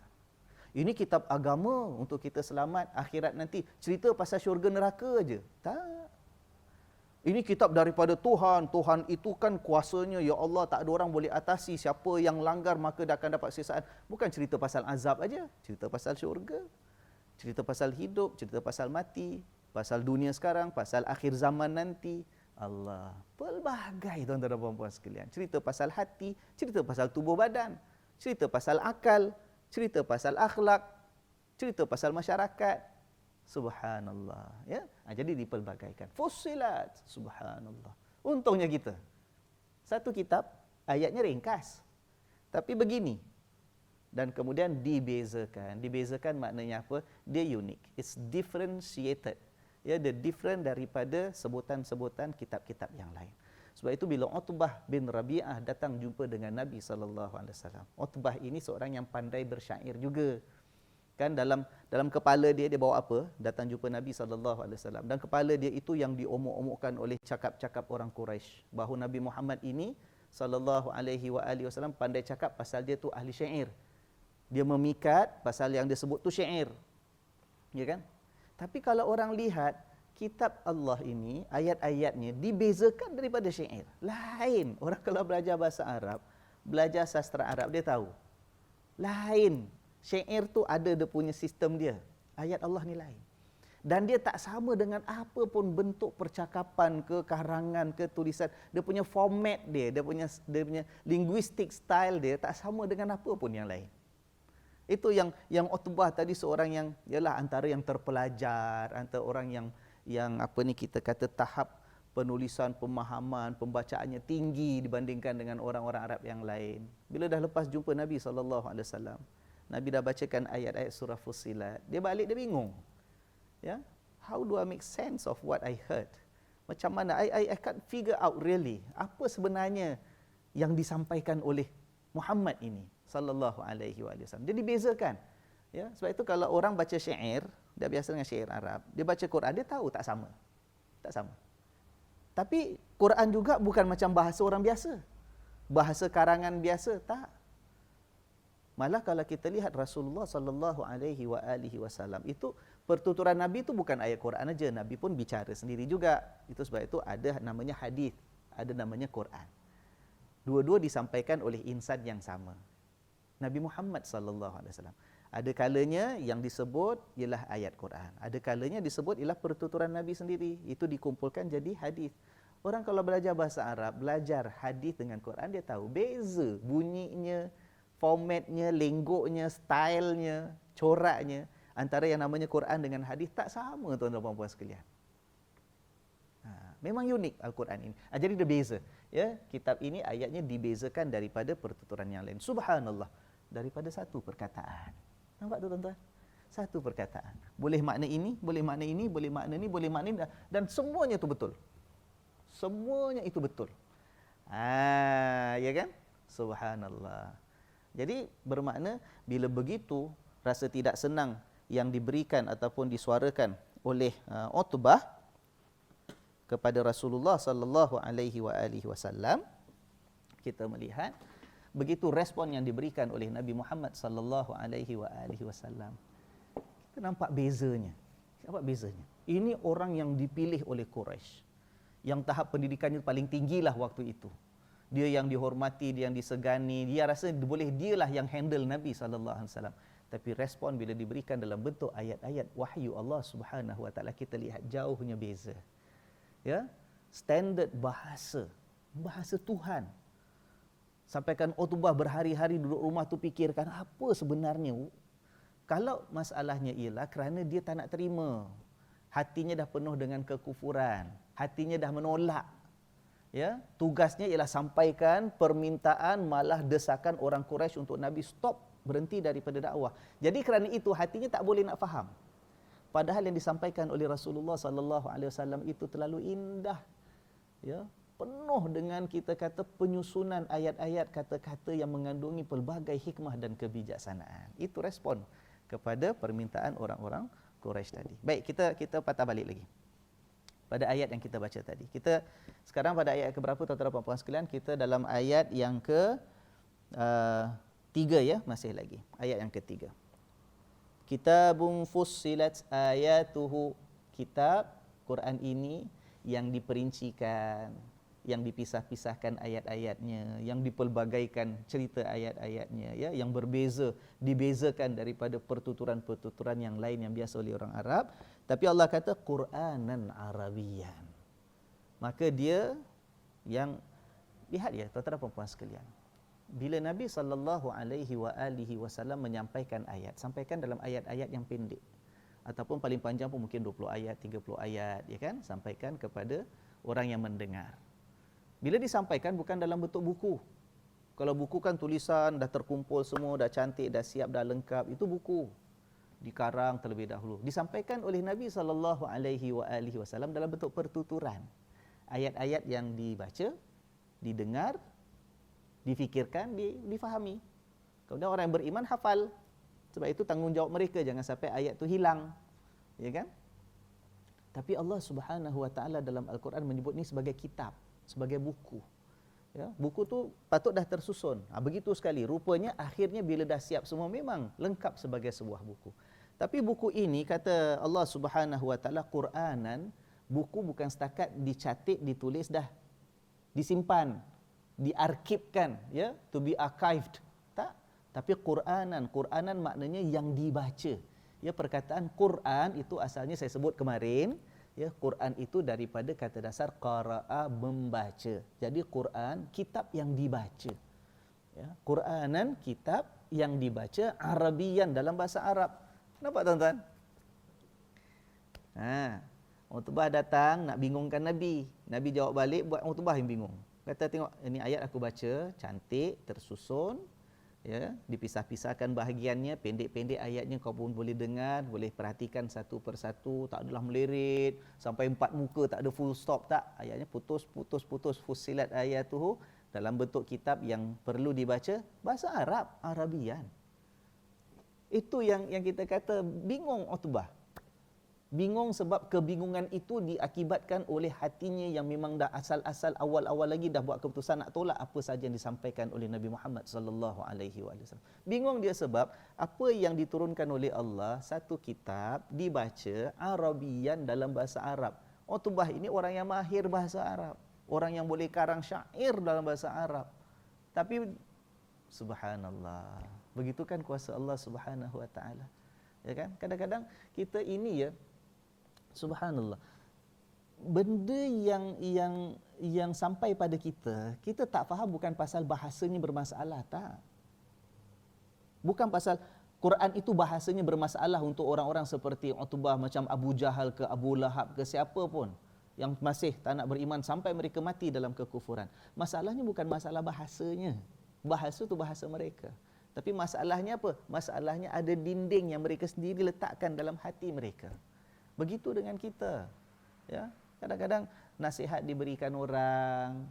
Ini kitab agama untuk kita selamat akhirat nanti. Cerita pasal syurga neraka aja. Tak. Ini kitab daripada Tuhan. Tuhan itu kan kuasanya, ya Allah, tak ada orang boleh atasi. Siapa yang langgar maka dia akan dapat siksaan. Bukan cerita pasal azab aja. Cerita pasal syurga. Cerita pasal hidup, cerita pasal mati, pasal dunia sekarang, pasal akhir zaman nanti. Allah, pelbagai tuan-tuan dan puan-puan sekalian. Cerita pasal hati, cerita pasal tubuh badan, cerita pasal akal, cerita pasal akhlak, cerita pasal masyarakat. Subhanallah, ya. Jadi dipelbagaikan. Fussilat, subhanallah. Untungnya kita. Satu kitab, ayatnya ringkas. Tapi begini. Dan kemudian dibezakan. Dibezakan maknanya apa? Dia unik. It's differentiated. Ya, dia different daripada sebutan-sebutan kitab-kitab yang lain. Sebab itu bila Utbah bin Rabi'ah datang jumpa dengan Nabi SAW. Utbah ini seorang yang pandai bersyair juga. Kan dalam kepala dia bawa apa? Datang jumpa Nabi SAW. Dan kepala dia itu yang diomok-omokkan oleh cakap-cakap orang Quraisy. Bahawa Nabi Muhammad ini SAW pandai cakap pasal dia tu ahli syair. Dia memikat pasal yang dia sebut tu syair. Ya kan? Tapi kalau orang lihat kitab Allah ini, ayat-ayatnya dibezakan daripada syair. Lain. Orang kalau belajar bahasa Arab, belajar sastra Arab, dia tahu. Lain. Syair tu ada dia punya sistem dia. Ayat Allah ni lain. Dan dia tak sama dengan apa pun bentuk percakapan ke, karangan ke, tulisan. Dia punya format dia punya linguistic style dia tak sama dengan apa pun yang lain. Itu yang Utbah tadi seorang yang ialah antara yang terpelajar, antara orang yang apa ni kita kata tahap penulisan, pemahaman, pembacaannya tinggi dibandingkan dengan orang-orang Arab yang lain. Bila dah lepas jumpa Nabi SAW, Nabi dah bacakan ayat-ayat surah Fussilat, dia balik dia bingung. Ya, how do I make sense of what I heard? Macam mana I can't figure out really apa sebenarnya yang disampaikan oleh Muhammad ini sallallahu alaihi wasallam. Dia dibezakan. Ya, sebab itu kalau orang baca syair, dia biasa dengan syair Arab, dia baca Quran, dia tahu tak sama. Tak sama. Tapi Quran juga bukan macam bahasa orang biasa. Bahasa karangan biasa, tak. Malah kalau kita lihat Rasulullah sallallahu alaihi wasallam itu pertuturan Nabi itu bukan ayat Quran aja, Nabi pun bicara sendiri juga. Itu sebab itu ada namanya hadis, ada namanya Quran. Dua-dua disampaikan oleh insan yang sama. Nabi Muhammad sallallahu alaihi wasallam. Ada kalanya yang disebut ialah ayat Quran. Ada kalanya disebut ialah pertuturan Nabi sendiri. Itu dikumpulkan jadi hadis. Orang kalau belajar bahasa Arab, belajar hadis dengan Quran, dia tahu beza bunyinya, formatnya, lenggoknya, stylenya, coraknya antara yang namanya Quran dengan hadis tak sama, tuan-tuan dan puan sekalian. Memang unik Al-Quran ini. Jadi dia beza. Ya, kitab ini ayatnya dibezakan daripada pertuturan yang lain. Subhanallah. Daripada satu perkataan. Nampak tu tuan-tuan? Satu perkataan. Boleh makna ini, boleh makna ini, boleh makna ini, boleh makna ini. Dan semuanya itu betul. Semuanya itu betul. Ya kan? Subhanallah. Jadi bermakna bila begitu rasa tidak senang yang diberikan ataupun disuarakan oleh Utbah kepada Rasulullah sallallahu alaihi wasallam, kita melihat begitu respon yang diberikan oleh Nabi Muhammad sallallahu alaihi wasallam. Kita nampak bezanya. Nampak bezanya. Ini orang yang dipilih oleh Quraisy, yang tahap pendidikannya paling tinggilah waktu itu. Dia yang dihormati, dia yang disegani, dia rasa boleh dialah yang handle Nabi sallallahu alaihi wasallam. Tapi respon bila diberikan dalam bentuk ayat-ayat wahyu Allah Subhanahu wa taala, kita lihat jauhnya beza. Ya, standard bahasa Tuhan. Sampaikan Utbah berhari-hari duduk rumah tu fikirkan apa sebenarnya. Kalau masalahnya ialah kerana dia tak nak terima, hatinya dah penuh dengan kekufuran, hatinya dah menolak. Ya, tugasnya ialah sampaikan permintaan, malah desakan orang Quraisy untuk Nabi stop, berhenti daripada dakwah. Jadi kerana itu hatinya tak boleh nak faham. Padahal yang disampaikan oleh Rasulullah sallallahu alaihi wasallam itu terlalu indah. Ya, penuh dengan kita kata penyusunan ayat-ayat, kata-kata yang mengandungi pelbagai hikmah dan kebijaksanaan. Itu respon kepada permintaan orang-orang Quraisy tadi. Baik, kita patah balik lagi pada ayat yang kita baca tadi. Kita sekarang pada ayat ke berapa tuan-tuan dan puan sekalian? Kita dalam ayat yang ke 3 ya, masih lagi. Ayat yang ketiga. Kitabun fussilat ayatuhu. Kitab Quran ini yang diperincikan, yang dipisah-pisahkan ayat-ayatnya, yang dipelbagaikan cerita ayat-ayatnya, ya, yang berbeza, dibezakan daripada pertuturan-pertuturan yang lain yang biasa oleh orang Arab. Tapi Allah kata Quranan Arabiyan. Maka dia yang lihat ya tuan-tuan dan puan sekalian. Bila Nabi sallallahu alaihi wasallam menyampaikan ayat, sampaikan dalam ayat-ayat yang pendek ataupun paling panjang pun mungkin 20 ayat, 30 ayat, ya kan, sampaikan kepada orang yang mendengar. Bila disampaikan bukan dalam bentuk buku. Kalau buku kan tulisan dah terkumpul semua, dah cantik, dah siap, dah lengkap, itu buku. Dikarang terlebih dahulu. Disampaikan oleh Nabi sallallahu alaihi wasallam dalam bentuk pertuturan. Ayat-ayat yang dibaca, didengar, difikirkan, difahami. Kemudian orang yang beriman hafal. Sebab itu tanggungjawab mereka, jangan sampai ayat tu hilang. Ya kan? Tapi Allah Subhanahu wa taala dalam Al-Quran menyebut ni sebagai kitab, sebagai buku. Ya, buku tu patut dah tersusun. Begitu sekali. Rupanya akhirnya bila dah siap semua memang lengkap sebagai sebuah buku. Tapi buku ini kata Allah Subhanahu wa taala Quranan, buku bukan setakat dicatat, ditulis dah, disimpan, diarsipkan, ya, to be archived. Tak, tapi Quranan. Quranan maknanya yang dibaca. Ya, perkataan Quran itu asalnya saya sebut kemarin, ya, Quran itu daripada kata dasar qara'a, membaca. Jadi Quran kitab yang dibaca. Ya, Quranan kitab yang dibaca Arabian dalam bahasa Arab. Nampak tuan-tuan? Utbah datang nak bingungkan Nabi. Nabi jawab balik, buat Utbah yang bingung. Kata, tengok ini ayat aku baca, cantik, tersusun, ya, dipisah-pisahkan bahagiannya, pendek-pendek ayatnya kau pun boleh dengar, boleh perhatikan satu persatu, tak adalah melirit sampai 4 muka, tak ada full stop, tak. Ayatnya putus, fussilat ayatuhu, dalam bentuk kitab yang perlu dibaca bahasa Arab, Arabian. Itu yang kita kata bingung Utbah. Bingung sebab kebingungan itu diakibatkan oleh hatinya yang memang dah asal-asal awal-awal lagi dah buat keputusan nak tolak apa saja yang disampaikan oleh Nabi Muhammad sallallahu alaihi wasallam. Bingung dia sebab apa yang diturunkan oleh Allah, satu kitab dibaca Arabian dalam bahasa Arab. Utbah ini orang yang mahir bahasa Arab, orang yang boleh karang syair dalam bahasa Arab. Tapi subhanallah, begitu kan kuasa Allah Subhanahu wa taala. Ya kan? Kadang-kadang kita ini, ya, subhanallah, benda yang sampai pada kita tak faham bukan pasal bahasanya bermasalah, tak. Bukan pasal Quran itu bahasanya bermasalah untuk orang-orang seperti Utbah, macam Abu Jahal ke Abu Lahab ke siapa pun yang masih tak nak beriman sampai mereka mati dalam kekufuran. Masalahnya bukan masalah bahasanya. Bahasa tu bahasa mereka. Tapi masalahnya apa? Masalahnya ada dinding yang mereka sendiri letakkan dalam hati mereka. Begitu dengan kita. Ya, kadang-kadang nasihat diberikan orang.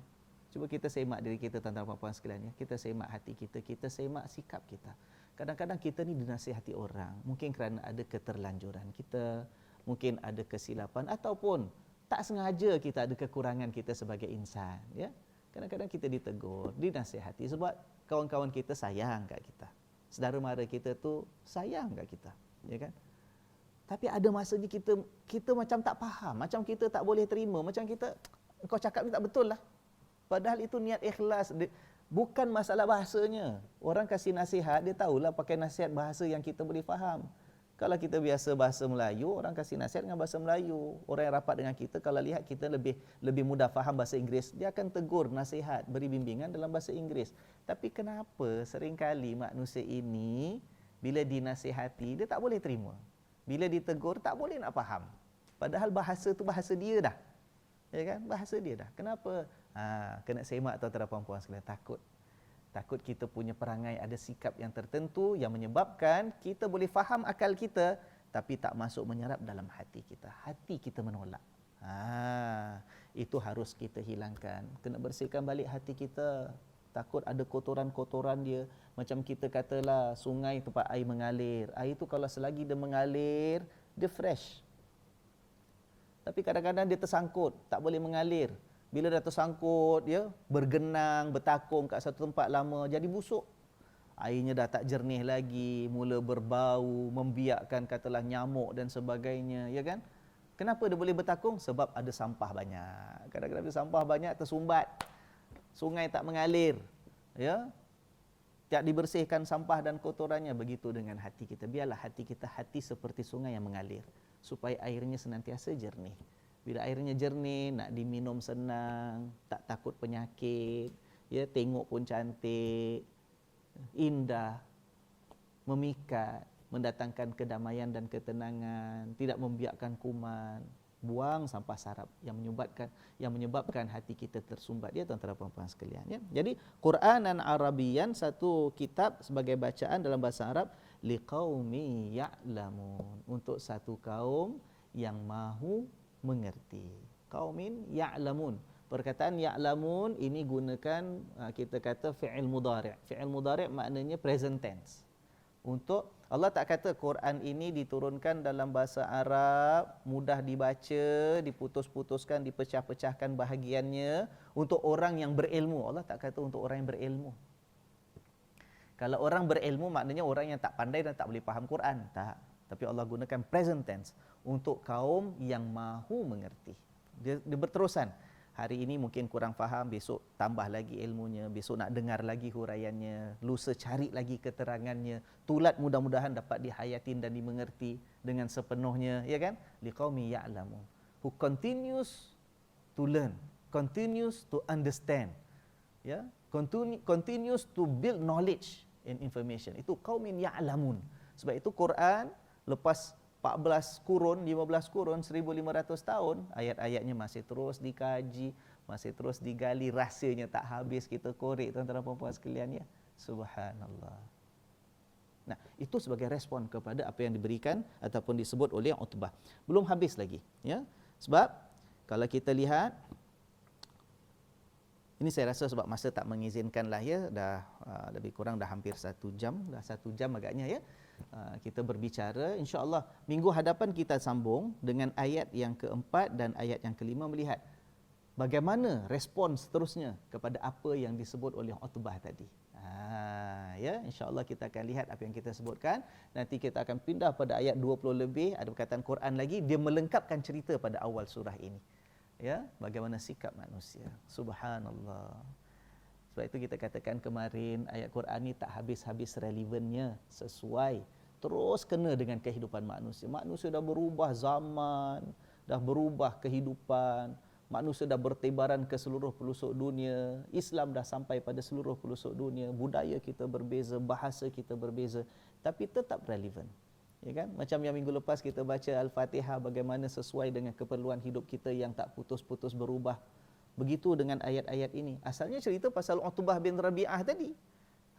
Cuba kita semak diri kita, tuan-tuan dan puan-puan sekalian, ya. Kita semak hati kita, kita semak sikap kita. Kadang-kadang kita ni dinasihati orang, mungkin kerana ada keterlanjuran kita, mungkin ada kesilapan ataupun tak sengaja kita ada kekurangan kita sebagai insan, ya. Kadang-kadang kita ditegur, dinasihati sebab kawan-kawan kita sayang kat kita. Saudara mara kita tu sayang kat kita, ya kan? Tapi ada masanya kita macam tak faham, macam kita tak boleh terima, macam kita, kau cakap ni tak betul lah. Padahal itu niat ikhlas, bukan masalah bahasanya. Orang kasih nasihat, dia tahulah pakai nasihat bahasa yang kita boleh faham. Kalau kita biasa bahasa Melayu, orang kasih nasihat dengan bahasa Melayu. Orang yang rapat dengan kita, kalau lihat kita lebih mudah faham bahasa Inggeris, dia akan tegur, nasihat, beri bimbingan dalam bahasa Inggeris. Tapi kenapa seringkali manusia ini, bila dinasihati, dia tak boleh terima. Bila ditegur, tak boleh nak faham. Padahal bahasa tu bahasa dia dah. Ya kan? Bahasa dia dah. Kenapa? Kena semak tuan-tuan dan puan-puan sekalian. Takut kita punya perangai ada sikap yang tertentu yang menyebabkan kita boleh faham akal kita tapi tak masuk menyerap dalam hati kita. Hati kita menolak. Itu harus kita hilangkan. Kena bersihkan balik hati kita. Takut ada kotoran-kotoran dia. Macam kita katalah sungai tempat air mengalir. Air itu kalau selagi dia mengalir, dia fresh. Tapi kadang-kadang dia tersangkut, tak boleh mengalir. Bila dah tersangkut, ya, bergenang, bertakung kat satu tempat lama, jadi busuk. Airnya dah tak jernih lagi, mula berbau, membiakkan katalah nyamuk dan sebagainya, ya kan? Kenapa dia boleh bertakung? Sebab ada sampah banyak. Kadang-kadang ada sampah banyak, tersumbat. Sungai tak mengalir, ya. Tak dibersihkan sampah dan kotorannya. Begitu dengan hati kita. Biarlah hati kita hati seperti sungai yang mengalir, supaya airnya senantiasa jernih. Bila airnya jernih, nak diminum senang, tak takut penyakit, ya, tengok pun cantik, indah, memikat, mendatangkan kedamaian dan ketenangan, tidak membiakkan kuman, buang sampah sarap yang menyebabkan hati kita tersumbat, ya, tuan-tuan dan puan-puan sekalian, ya. Jadi Quranan Arabian, satu kitab sebagai bacaan dalam bahasa Arab, liqaumi ya'lamun, untuk satu kaum yang mahu mengerti. Qaumin ya'lamun. Perkataan ya'lamun ini gunakan, kita kata fi'il mudhari'. Fi'il mudhari' maknanya present tense. Untuk Allah tak kata Quran ini diturunkan dalam bahasa Arab, mudah dibaca, diputus-putuskan, dipecah-pecahkan bahagiannya untuk orang yang berilmu. Allah tak kata untuk orang yang berilmu. Kalau orang berilmu maknanya orang yang tak pandai dan tak boleh faham Quran. Tak. tapi Allah gunakan present tense untuk kaum yang mahu mengerti. Dia berterusan. Hari ini mungkin kurang faham, besok tambah lagi ilmunya, besok nak dengar lagi huraiannya, lusa cari lagi keterangannya, tulat mudah-mudahan dapat dihayatin dan dimengerti dengan sepenuhnya, ya kan? Liqaumi ya'lamun. Who continues to learn, continues to understand, ya, continues to build knowledge and information. Itu qaumin ya'lamun. Sebab itu Quran lepas 14 kurun, 15 kurun, 1500 tahun, ayat-ayatnya masih terus dikaji, masih terus digali, rahsianya tak habis kita korek, tuan-tuan dan puan-puan sekalian, ya. Subhanallah. Nah, itu sebagai respon kepada apa yang diberikan ataupun disebut oleh Utbah. Belum habis lagi, ya. Sebab kalau kita lihat, ini saya rasa sebab masa tak mengizinkan lah, ya, dah lebih kurang dah hampir 1 jam, dah 1 jam agaknya, ya. Kita berbicara, insya-Allah minggu hadapan kita sambung dengan ayat yang keempat dan ayat yang kelima, melihat bagaimana respon seterusnya kepada apa yang disebut oleh Utbah tadi. Ya, insya-Allah kita akan lihat apa yang kita sebutkan. Nanti kita akan pindah pada ayat 20 lebih, ada perkataan Quran lagi, dia melengkapkan cerita pada awal surah ini. Ya, bagaimana sikap manusia. Subhanallah. Sebab itu kita katakan kemarin, ayat Quran ni tak habis-habis relevannya, sesuai, terus kena dengan kehidupan manusia. Manusia dah berubah zaman, dah berubah kehidupan, manusia dah bertebaran ke seluruh pelosok dunia, Islam dah sampai pada seluruh pelosok dunia, budaya kita berbeza, bahasa kita berbeza, tapi tetap relevan. Ya kan? Macam yang minggu lepas kita baca Al-Fatihah, bagaimana sesuai dengan keperluan hidup kita yang tak putus-putus berubah. Begitu dengan ayat-ayat ini. Asalnya cerita pasal Utbah bin Rabi'ah tadi.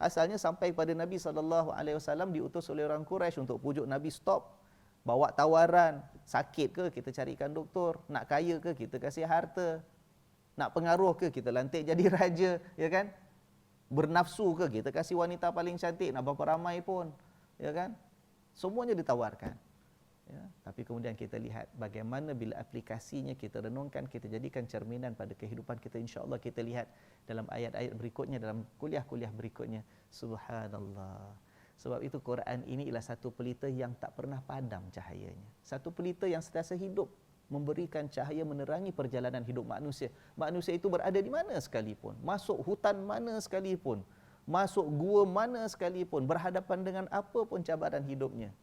Asalnya sampai pada Nabi SAW diutus oleh orang Quraisy untuk pujuk Nabi stop. Bawa tawaran, sakit ke kita carikan doktor, nak kaya ke kita kasih harta, nak pengaruh ke kita lantik jadi raja, ya kan? Bernafsu ke kita kasih wanita paling cantik, nak berapa ramai pun, ya kan? Semuanya ditawarkan. Ya, tapi kemudian kita lihat bagaimana bila aplikasinya kita renungkan, kita jadikan cerminan pada kehidupan kita, insya-Allah kita lihat dalam ayat-ayat berikutnya, dalam kuliah-kuliah berikutnya. Subhanallah. Sebab itu Quran ini ialah satu pelita yang tak pernah padam cahayanya. Satu pelita yang sentiasa hidup, memberikan cahaya menerangi perjalanan hidup manusia. Manusia itu berada di mana sekalipun, masuk hutan mana sekalipun, masuk gua mana sekalipun, berhadapan dengan apa pun cabaran hidupnya,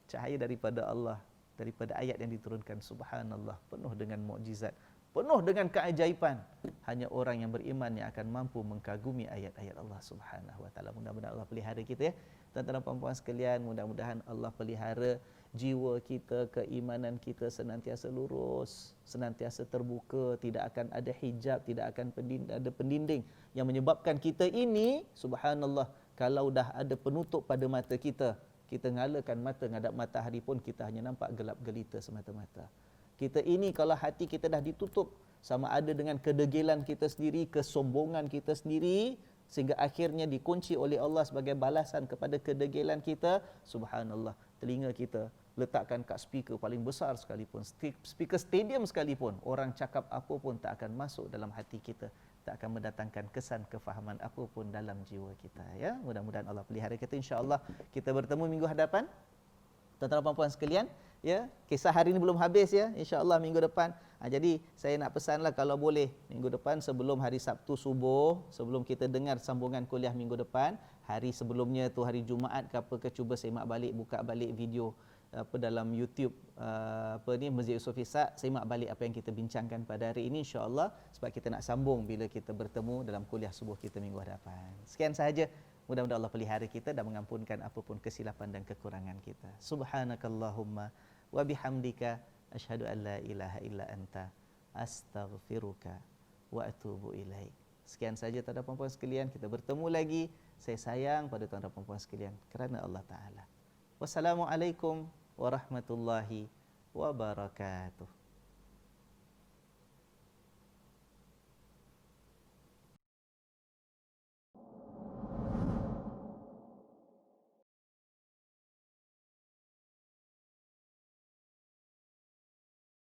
cahaya daripada Allah, daripada ayat yang diturunkan, subhanallah, penuh dengan mukjizat, penuh dengan keajaiban. Hanya orang yang beriman yang akan mampu mengkagumi ayat-ayat Allah Subhanahu wa taala. Mudah-mudahan Allah pelihara kita, ya. Tuan-tuan dan puan-puan sekalian, mudah-mudahan Allah pelihara jiwa kita, keimanan kita senantiasa lurus, senantiasa terbuka, tidak akan ada hijab, tidak akan ada pendinding yang menyebabkan kita ini, subhanallah, kalau dah ada penutup pada mata kita, kita ngalakan mata ngadap matahari pun kita hanya nampak gelap gelita semata-mata. Kita ini kalau hati kita dah ditutup, sama ada dengan kedegilan kita sendiri, kesombongan kita sendiri, sehingga akhirnya dikunci oleh Allah sebagai balasan kepada kedegilan kita, subhanallah, telinga kita letakkan kat speaker paling besar sekalipun, speaker stadium sekalipun, orang cakap apa pun tak akan masuk dalam hati kita, tak akan mendatangkan kesan kefahaman apa pun dalam jiwa kita, ya. Mudah-mudahan Allah pelihara kita, insya-Allah kita bertemu minggu hadapan. Tuan-tuan dan puan-puan sekalian, ya, kisah hari ini belum habis, ya, insya-Allah minggu depan. Jadi saya nak pesanlah kalau boleh minggu depan sebelum hari Sabtu subuh, sebelum kita dengar sambungan kuliah minggu depan, hari sebelumnya tu hari Jumaat ke apa ke, cuba semak balik, buka balik video apa dalam YouTube Masjid Yusof Ishak, semak balik apa yang kita bincangkan pada hari ini, insya-Allah, sebab kita nak sambung bila kita bertemu dalam kuliah subuh kita minggu hadapan. Sekian sahaja. Mudah-mudahan Allah pelihara kita dan mengampunkan apapun kesilapan dan kekurangan kita. Subhanakallahumma wa bihamdika asyhadu an la ilaha illa anta astaghfiruka wa atubu ilaik. Sekian saja tuan-tuan dan puan-puan sekalian, kita bertemu lagi. Saya sayang pada tuan-tuan dan puan-puan sekalian kerana Allah Taala. Wassalamualaikum warahmatullahi wabarakatuh.